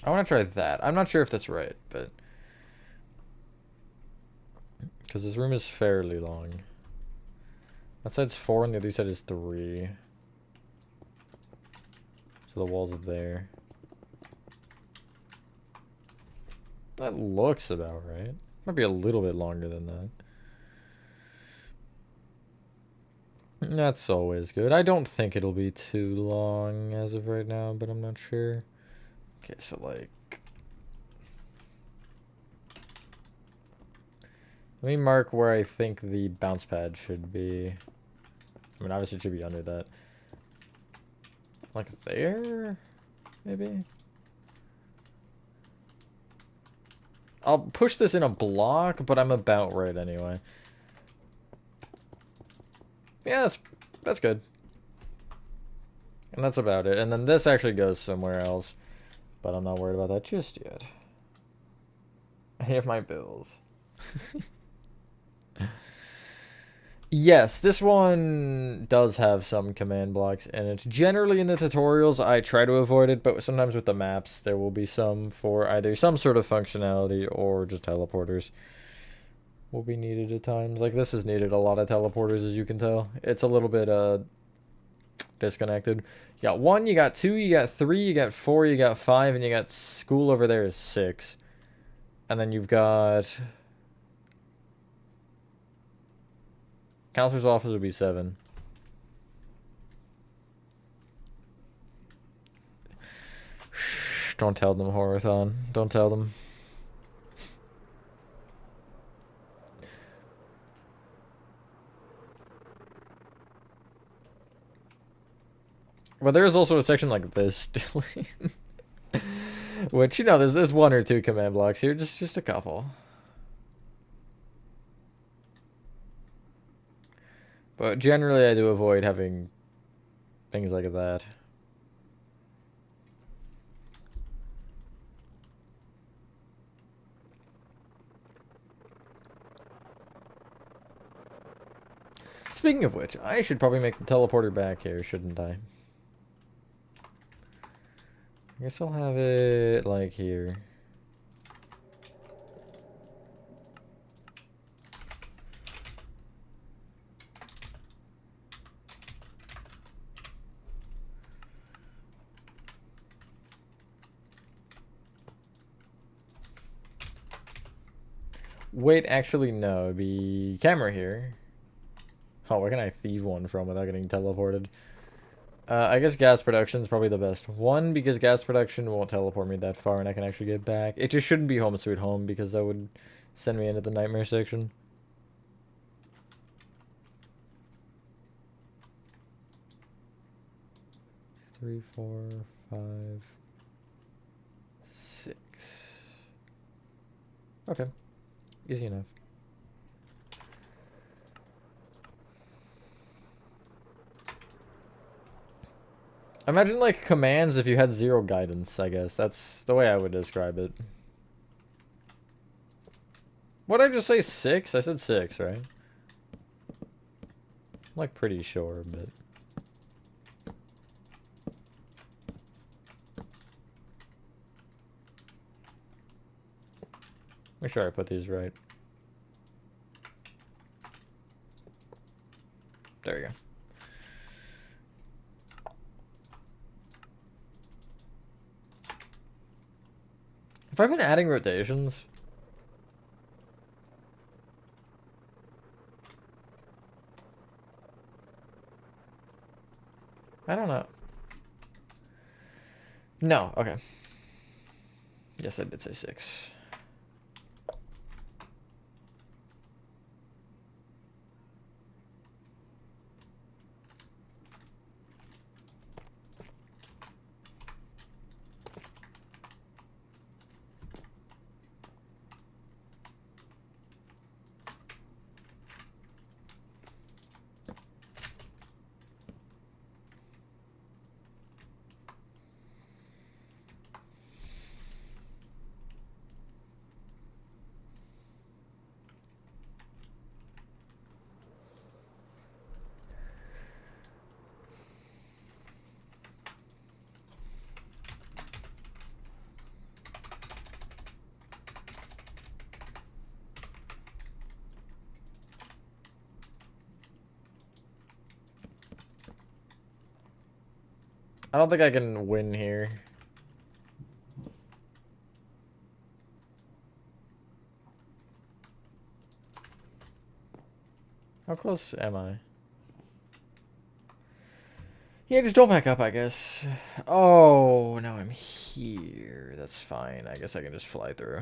I want to try that. I'm not sure if that's right, but... because this room is fairly long. That side's 4 and the other side is 3. So the wall's there. That looks about right. Might be a little bit longer than that. That's always good. I don't think it'll be too long as of right now, but I'm not sure. Okay, so like... let me mark where I think the bounce pad should be. I mean, obviously it should be under that. Like there? Maybe? I'll push this in a block, but I'm about right anyway. Yeah, that's good. And that's about it. And then this actually goes somewhere else. But I'm not worried about that just yet. I have my bills. Yes, this one does have some command blocks, and it's generally in the tutorials. I try to avoid it, but sometimes with the maps, there will be some for either some sort of functionality or just teleporters will be needed at times. Like, this is needed a lot of teleporters, as you can tell. It's a little bit disconnected. You got 1, you got 2, you got 3, you got 4, you got 5, and you got school over there is 6. And then you've got... counselor's office would be 7. Shh, don't tell them, Horathon. Don't tell them. But there is also a section like this still. Which, you know, there's 1 or 2 command blocks here. Just a couple. But generally I do avoid having things like that. Speaking of which, I should probably make the teleporter back here, shouldn't I? I guess I'll have it like here. Wait, actually, no. It'd be camera here. Oh, where can I thieve one from without getting teleported? I guess gas production is probably the best one because gas production won't teleport me that far and I can actually get back. It just shouldn't be home sweet home because that would send me into the nightmare section. Three, 4, 5, 6. Okay. Easy enough. Imagine like commands if you had 0 guidance, I guess. That's the way I would describe it. What did I just say, 6? I said 6, right? I'm like pretty sure, but... Make sure I put these right. There you go. Have I been adding rotations? I don't know. No, okay. Yes, I did say 6. I don't think I can win here. How close am I? Yeah, just don't back up, I guess. Oh, now I'm here. That's fine. I guess I can just fly through.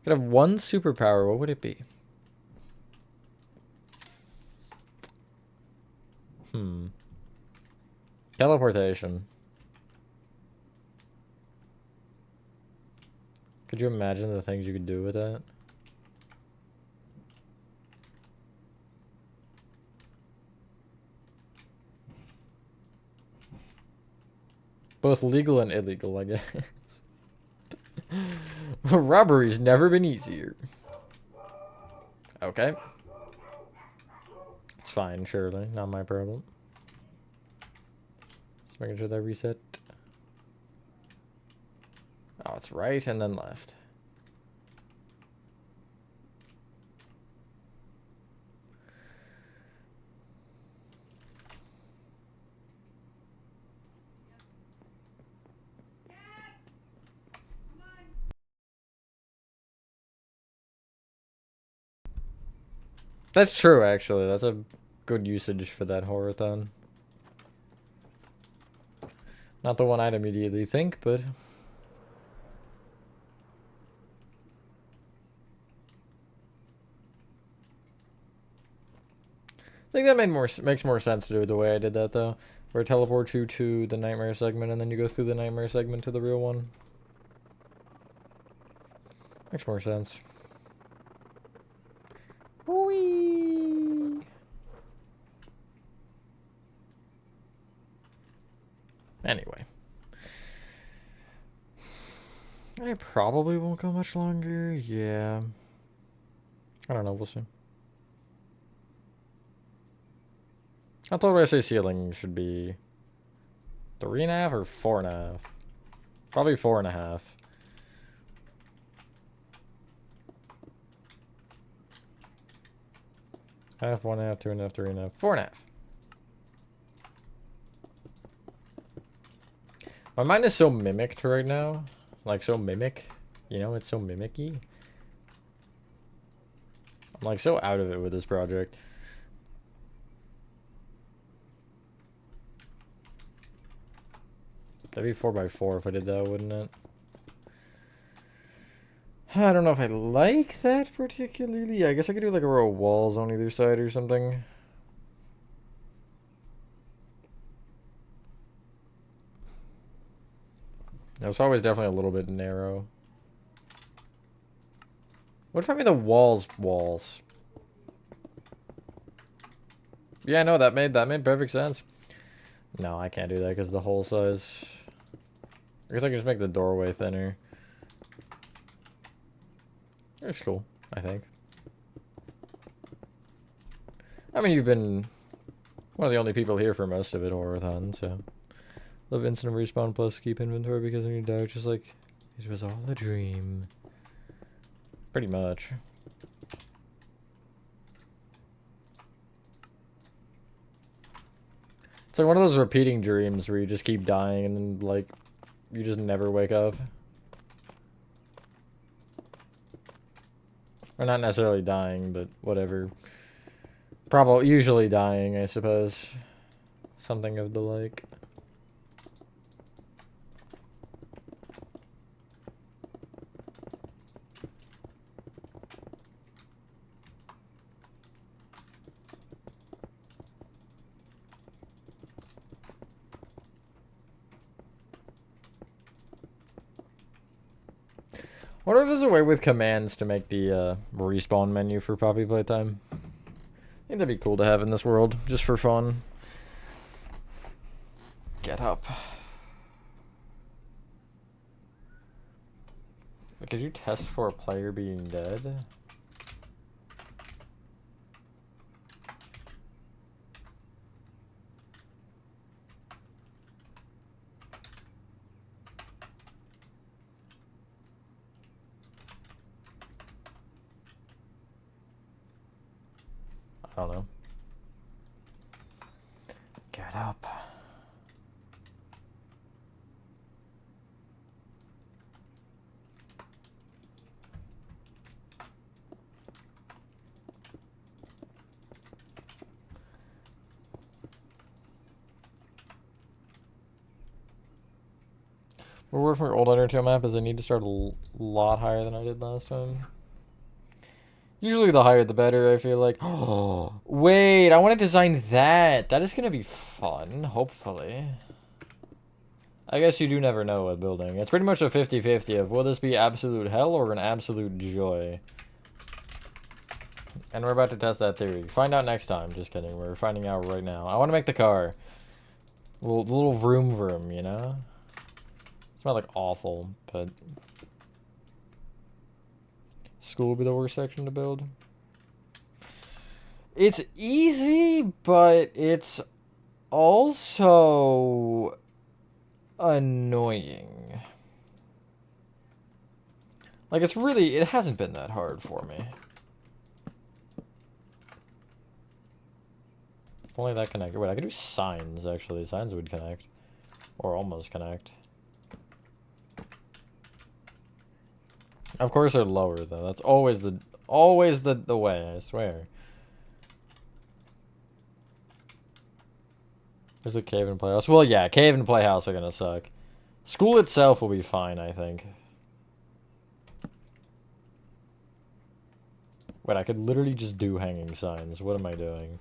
Could have one superpower. What would it be? Teleportation. Could you imagine the things you could do with that? Both legal and illegal, I guess. Robbery's never been easier. Okay. It's fine, surely. Not my problem. Just making sure that reset. Oh, it's right and then left. That's true, actually. That's a good usage for that horathon. Not the one I'd immediately think, but... I think that makes more sense to do it the way I did that, though. Where it teleports you to the nightmare segment, and then you go through the nightmare segment to the real one. Makes more sense. Whee! Anyway. I probably won't go much longer. Yeah. I don't know. We'll see. I thought I say ceiling should be 3.5 or 4.5. Probably 4.5. Half, 1.5, 2.5, 3.5, 4.5. My mind is so mimicked right now. Like, so mimic. You know, it's so mimicky. I'm like so out of it with this project. That'd be 4x4 if I did that, wouldn't it? I don't know if I like that particularly. I guess I could do like a row of walls on either side or something. No, it's always definitely a little bit narrow. What if I made the walls? Yeah, no, that made perfect sense. No, I can't do that because the hole size. I guess I can just make the doorway thinner. That's cool, I think. I mean, you've been one of the only people here for most of it, Horathon, so. Love instant respawn plus keep inventory because when you die, just like, it was all a dream. Pretty much. It's like one of those repeating dreams where you just keep dying and then, like, you just never wake up. Or not necessarily dying, but whatever. Probably, usually dying, I suppose. Something of the like. Wonder if there's a way with commands to make the respawn menu for Poppy Playtime. I think that'd be cool to have in this world, just for fun. Get up. Could you test for a player being dead? I don't know. Get up. What word from your old Undertale map is I need to start a lot higher than I did last time. Usually the higher the better, I feel like. Oh, wait, I want to design that. That is going to be fun, hopefully. I guess you do never know with building. It's pretty much a 50-50 of will this be absolute hell or an absolute joy. And we're about to test that theory. Find out next time. Just kidding. We're finding out right now. I want to make the car. Little vroom vroom, you know? It's not like awful, but... School would be the worst section to build. It's easy, but it's also annoying. Like, it's really, it hasn't been that hard for me. If only that connected. Wait, I could do signs, actually. Signs would connect. Or almost connect. Of course they're lower, though. That's always the way, I swear. There's the cave and playhouse. Well, yeah, cave and playhouse are gonna suck. School itself will be fine, I think. Wait, I could literally just do hanging signs. What am I doing?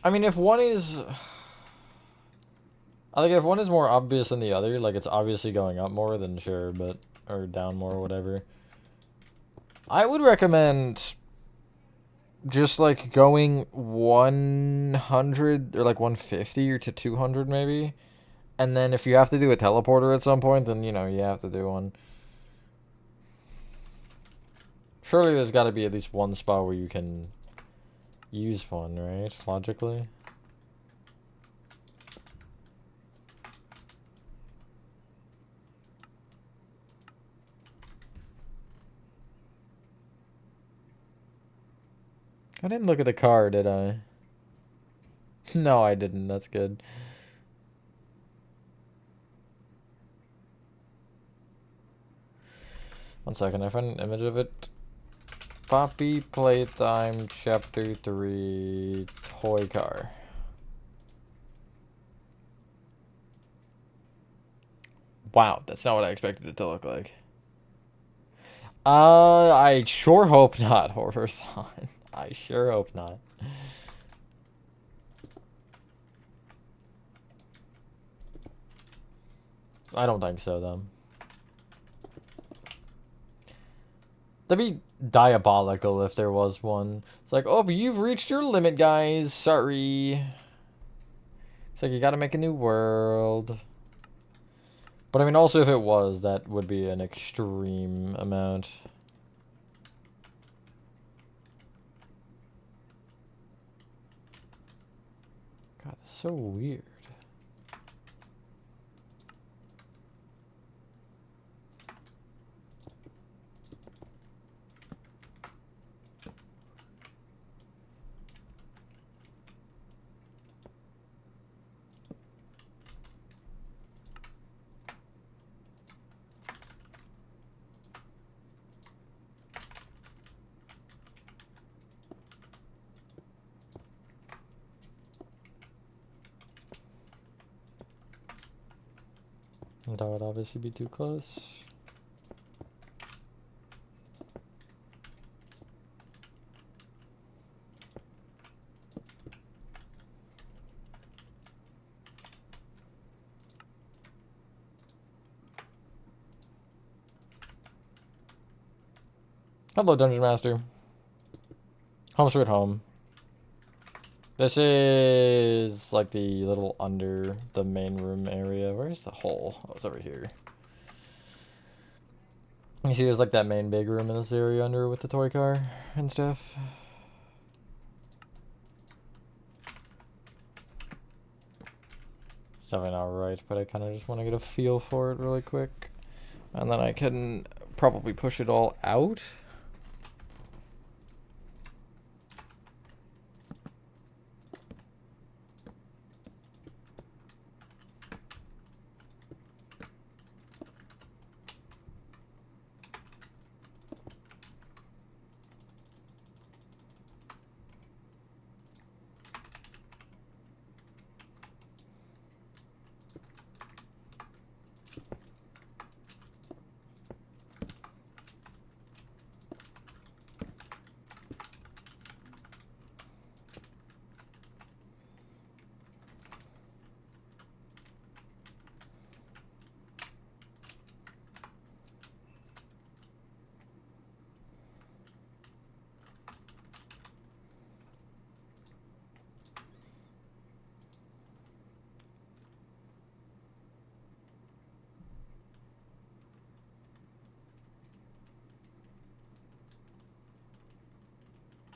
I mean, if one is... I think if one is more obvious than the other, like it's obviously going up more, then sure, but... Or down more, or whatever. I would recommend... just, like, going 100, or like 150, or to 200, maybe. And then if you have to do a teleporter at some point, then, you know, you have to do one. Surely there's got to be at least one spot where you can use one, right? Logically. I didn't look at the car, did I? No, I didn't. That's good. One second, I found an image of it. Poppy Playtime Chapter 3 Toy Car. Wow, that's not what I expected it to look like. I sure hope not, Horrorthon. I sure hope not. I don't think so, though. That'd be diabolical if there was one. It's like, oh, but you've reached your limit, guys. Sorry. It's like, you gotta make a new world. But I mean, also if it was, that would be an extreme amount. God, that's so weird. That would obviously be too close. Hello, Dungeon Master. Home sweet home. This is like the little under the main room area. Where's the hole? Oh, it's over here. You see there's like that main big room in this area under with the toy car and stuff. It's definitely not right, but I kind of just want to get a feel for it really quick. And then I can probably push it all out.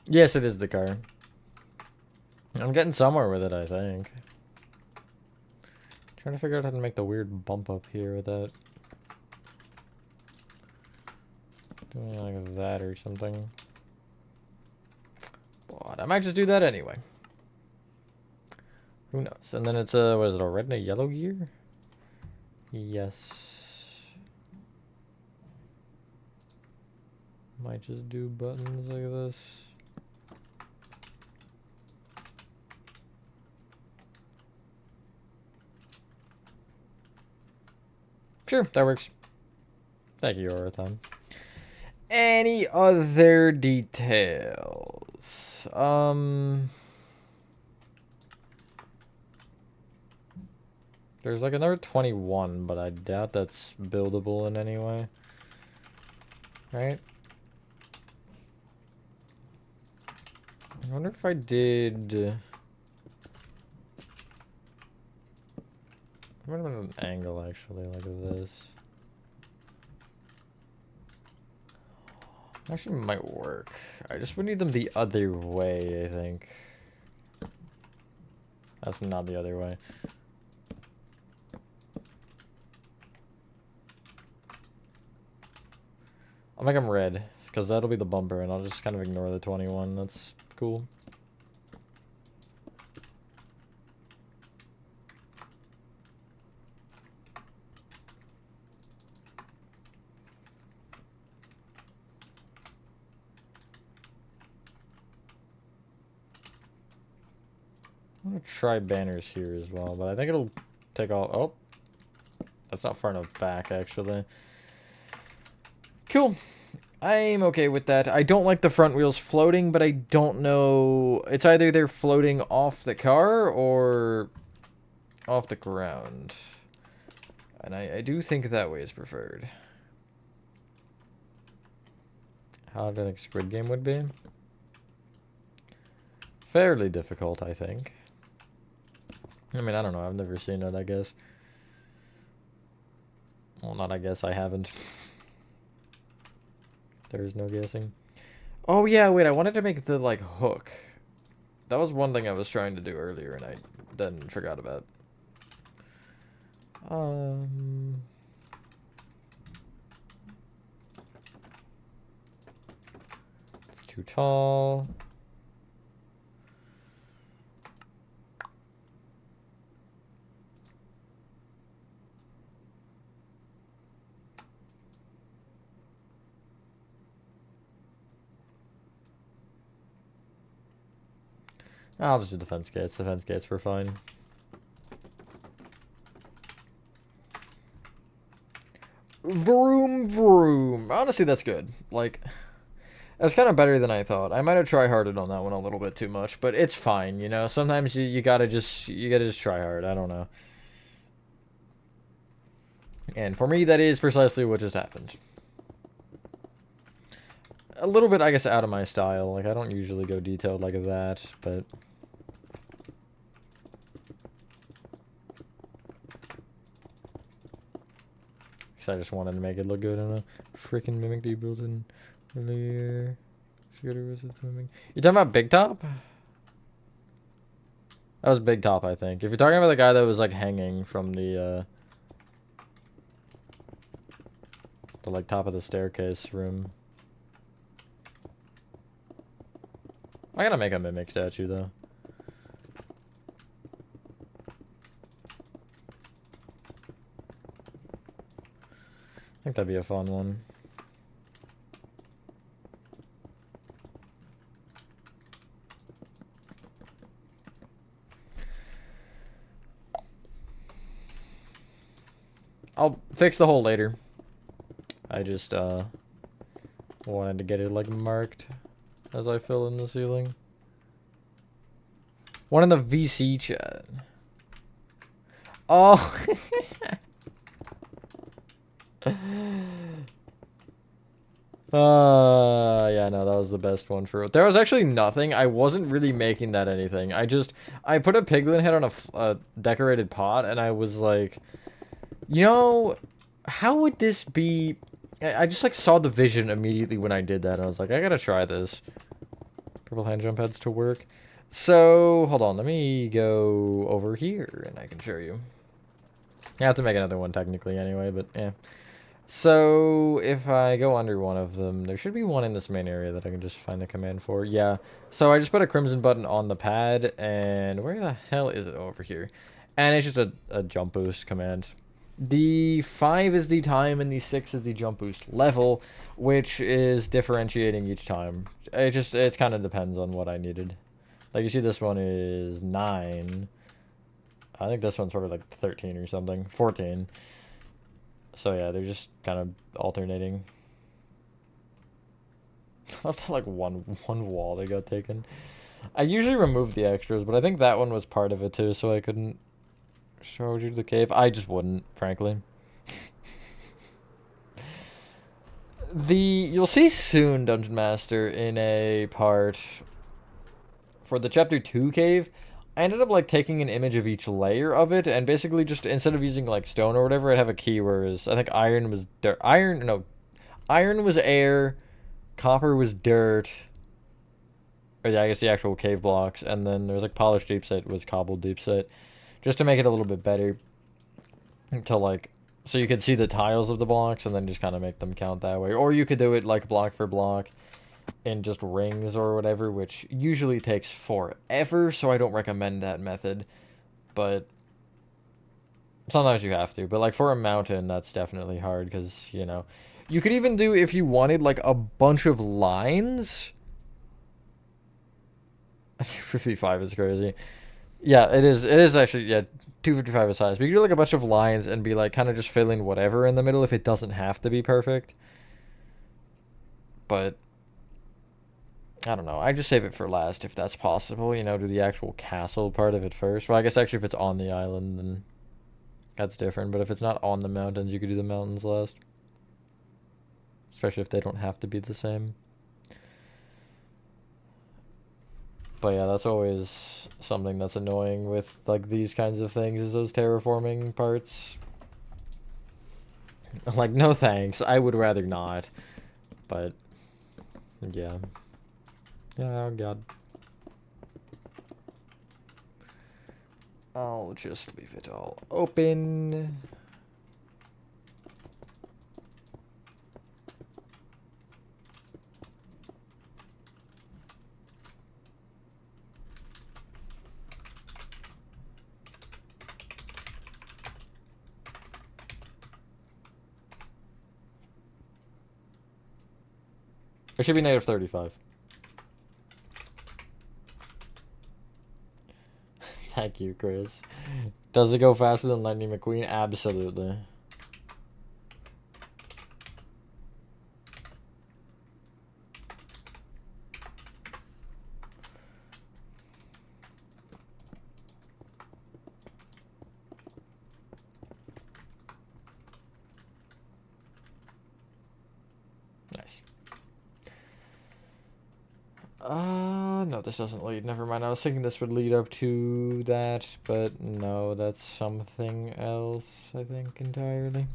Yes, it is the car. I'm getting somewhere with it, I think. Trying to figure out how to make the weird bump up here with that. Doing like that or something. But I might just do that anyway. Who knows? And then it's a, what is it, a red and a yellow gear? Yes. Might just do buttons like this. Sure, that works. Thank you, Orathon. Any other details? There's like another 21, but I doubt that's buildable in any way. Right? I wonder if I did... I might have an angle actually, like this. Actually might work. I just would need them the other way, I think. That's not the other way. I'll make them red, because that'll be the bumper, and I'll just kind of ignore the 21. That's cool. I'm gonna try banners here as well, but I think it'll take all. Oh, that's not far enough back, actually. Cool. I'm okay with that. I don't like the front wheels floating, but I don't know. It's either they're floating off the car or off the ground. And I do think that way is preferred. How do I think Squid Game would be? Fairly difficult, I think. I mean, I don't know. I've never seen it, I guess. Well, not I guess. I haven't. There is no guessing. Oh, yeah, wait. I wanted to make the, like, hook. That was one thing I was trying to do earlier, and I then forgot about. It's too tall. I'll just do the fence gates. The fence gates were fine. Vroom, vroom. Honestly, that's good. Like, that's kind of better than I thought. I might have try-harded on that one a little bit too much, but it's fine, you know? Sometimes you gotta just try hard. I don't know. And for me, that is precisely what just happened. A little bit, I guess, out of my style. Like, I don't usually go detailed like that, but... I just wanted to make it look good on a freaking mimic that you built in earlier. You're talking about Big Top? That was Big Top, I think. If you're talking about the guy that was like hanging from the like top of the staircase room. I gotta make a mimic statue though. I think that'd be a fun one. I'll fix the hole later. I just wanted to get it like marked as I fill in the ceiling. One in the VC chat. Oh. Yeah, no, that was the best one for it. There was actually nothing. I wasn't really making that anything. I put a piglin head on a decorated pot, and I was like, you know, how would this be? I just like saw the vision immediately when I did that. I was like, I gotta try this. Purple hand jump heads to work. So hold on, let me go over here, and I can show you. I have to make another one technically anyway, but yeah. So if I go under one of them, there should be one in this main area that I can just find the command for. Yeah. So I just put a crimson button on the pad, and where the hell is it? Over here. And it's just a jump boost command. The 5 is the time, and the 6 is the jump boost level, which is differentiating each time. It kind of depends on what I needed. Like, you see this one is 9. I think this one's probably like 13 or something. 14. So yeah, they're just kind of alternating. That's like one wall that got taken. I usually remove the extras, but I think that one was part of it too, so I couldn't show you the cave. I just wouldn't, frankly. You'll see soon, Dungeon Master, in a part for the chapter 2 cave. I ended up like taking an image of each layer of it, and basically just instead of using like stone or whatever, I'd have a key. Whereas I think iron was air, copper was dirt. Or yeah, I guess the actual cave blocks, and then there was like polished deepslate was cobbled deepslate, just to make it a little bit better. To like, so you could see the tiles of the blocks, and then just kind of make them count that way. Or you could do it like block for block, in just rings or whatever, which usually takes forever, so I don't recommend that method. But sometimes you have to. But like for a mountain, that's definitely hard, because, you know, you could even do, if you wanted, like a bunch of lines. 55 is crazy. Yeah, it is. It is actually, yeah, 255 is highest. But you could do like a bunch of lines and be like kind of just filling whatever in the middle if it doesn't have to be perfect. But I don't know. I just save it for last if that's possible. You know, do the actual castle part of it first. Well, I guess actually if it's on the island, then that's different. But if it's not on the mountains, you could do the mountains last. Especially if they don't have to be the same. But yeah, that's always something that's annoying with like these kinds of things, is those terraforming parts. Like, no thanks. I would rather not. But yeah. Yeah, oh god. I'll just leave it all open. It should be negative 35. Thank you, Chris. Does it go faster than Lightning McQueen? Absolutely. Nice. No, this doesn't lead. Never mind. I was thinking this would lead up to that, but no, that's something else, I think, entirely.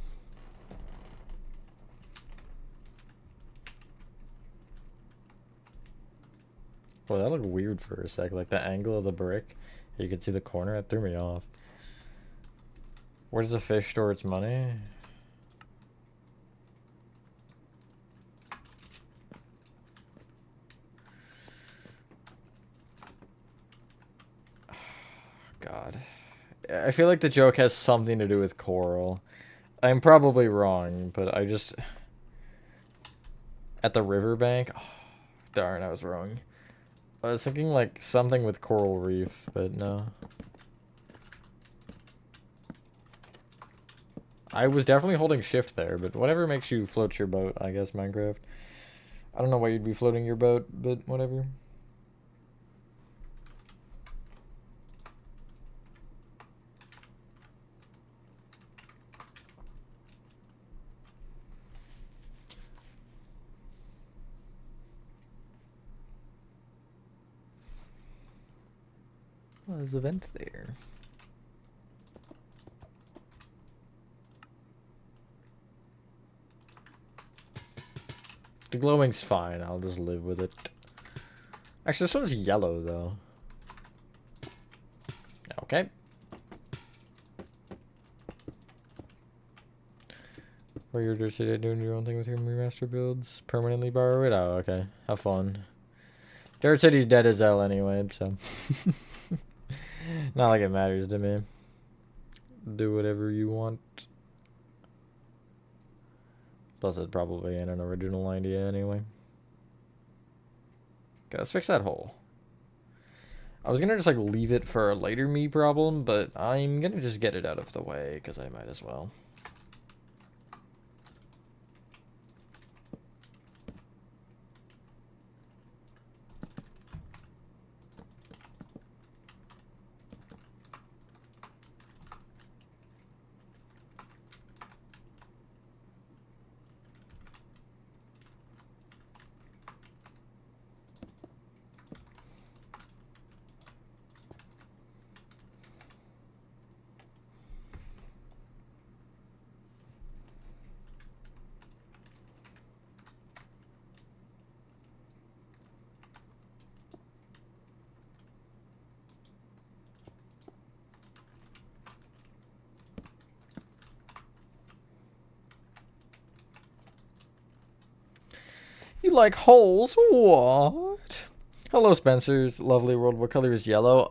Well, that looked weird for a sec. Like the angle of the brick. You could see the corner. It threw me off. Where does the fish store its money? God. I feel like the joke has something to do with coral. I'm probably wrong, but I just... At the riverbank? Oh, darn, I was wrong. I was thinking like something with coral reef, but no. I was definitely holding shift there, but whatever makes you float your boat, I guess, Minecraft. I don't know why you'd be floating your boat, but whatever. Well, there's a vent there. The glowing's fine, I'll just live with it. Actually, this one's yellow, though. Okay. Or you're just doing your own thing with your remaster builds? Permanently borrow it? Oh, okay. Have fun. Dirt City's dead as hell anyway, so... Not like it matters to me. Do whatever you want. Plus, it probably ain't an original idea anyway. Okay, let's fix that hole. I was gonna just like leave it for a later me problem, but I'm gonna just get it out of the way because I might as well. You like holes? What? Hello, Spencer's lovely world. What color is yellow?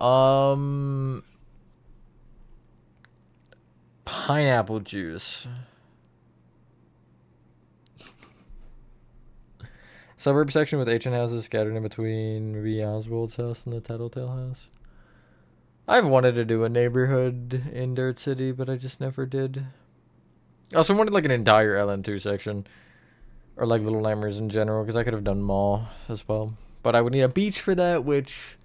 Pineapple juice. Suburb section with ancient houses scattered in between maybe Oswald's house and the Tattletale house. I've wanted to do a neighborhood in Dirt City, but I just never did. I also wanted like an entire LN2 section. Or like Little Nightmares in general, because I could have done Mall as well. But I would need a beach for that, which...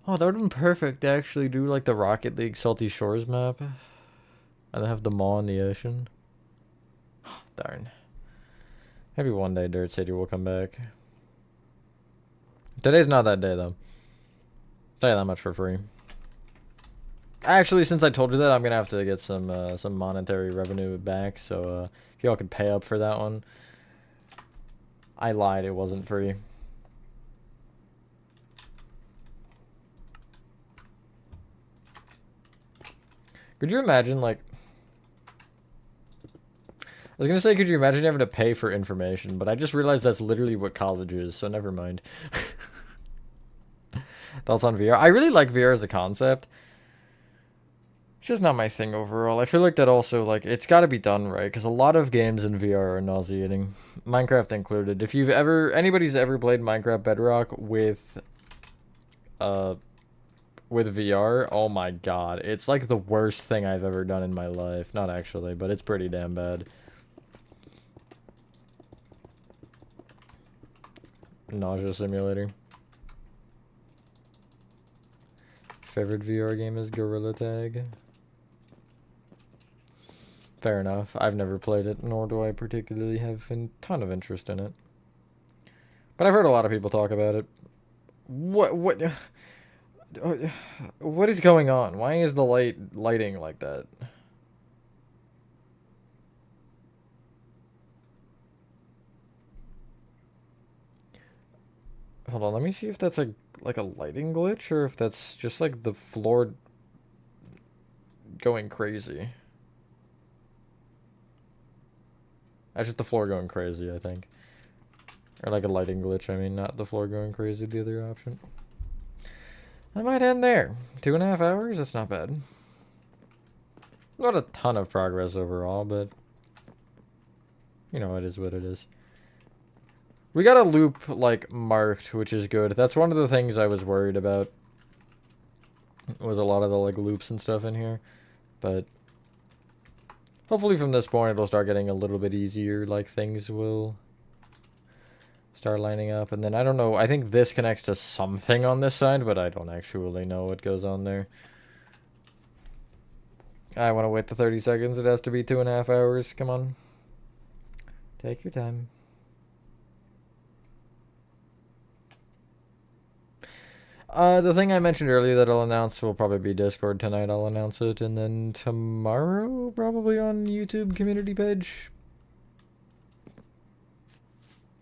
Oh, that would have been perfect to actually do like the Rocket League Salty Shores map. And then have the mall in the ocean. Darn. Maybe one day Dirt City will come back. Today's not that day though. Tell you that much for free. Actually, since I told you that, I'm gonna have to get some monetary revenue back. So if y'all could pay up for that one. I lied, it wasn't free. Could you imagine, like... I was gonna say, could you imagine having to pay for information? But I just realized that's literally what college is, so never mind. Thoughts on VR? I really like VR as a concept. It's just not my thing overall. I feel like that also, like, it's got to be done right, because a lot of games in VR are nauseating. Minecraft included. If anybody's ever played Minecraft Bedrock with VR, oh my god. It's like the worst thing I've ever done in my life. Not actually, but it's pretty damn bad. Nausea simulator. Favorite VR game is Gorilla Tag. Fair enough. I've never played it, nor do I particularly have a ton of interest in it. But I've heard a lot of people talk about it. What is going on? Why is the lighting like that? Hold on, let me see if that's like a lighting glitch or if that's just like the floor going crazy. That's just the floor going crazy, I think. Or like a lighting glitch, I mean, not the floor going crazy, the other option. I might end there. 2.5 hours? That's not bad. Not a ton of progress overall, but... You know, it is what it is. We got a loop, like, marked, which is good. That's one of the things I was worried about. Was a lot of the, like, loops and stuff in here. But... hopefully from this point it'll start getting a little bit easier, like things will start lining up. And then I don't know, I think this connects to something on this side, but I don't actually know what goes on there. I want to wait the 30 seconds, it has to be 2.5 hours, come on. Take your time. The thing I mentioned earlier that I'll announce will probably be Discord tonight. I'll announce it, and then tomorrow, probably on YouTube community page.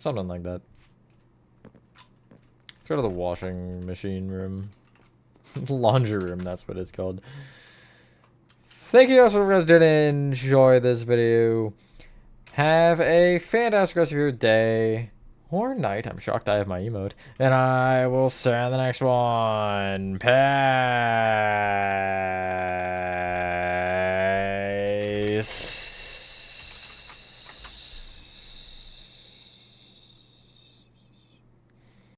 Something like that. Let's go to the washing machine room. Laundry room, that's what it's called. Thank you guys for guys did enjoy this video. Have a fantastic rest of your day. Or night. I'm shocked I have my emote. And I will see you in the next one. Peace.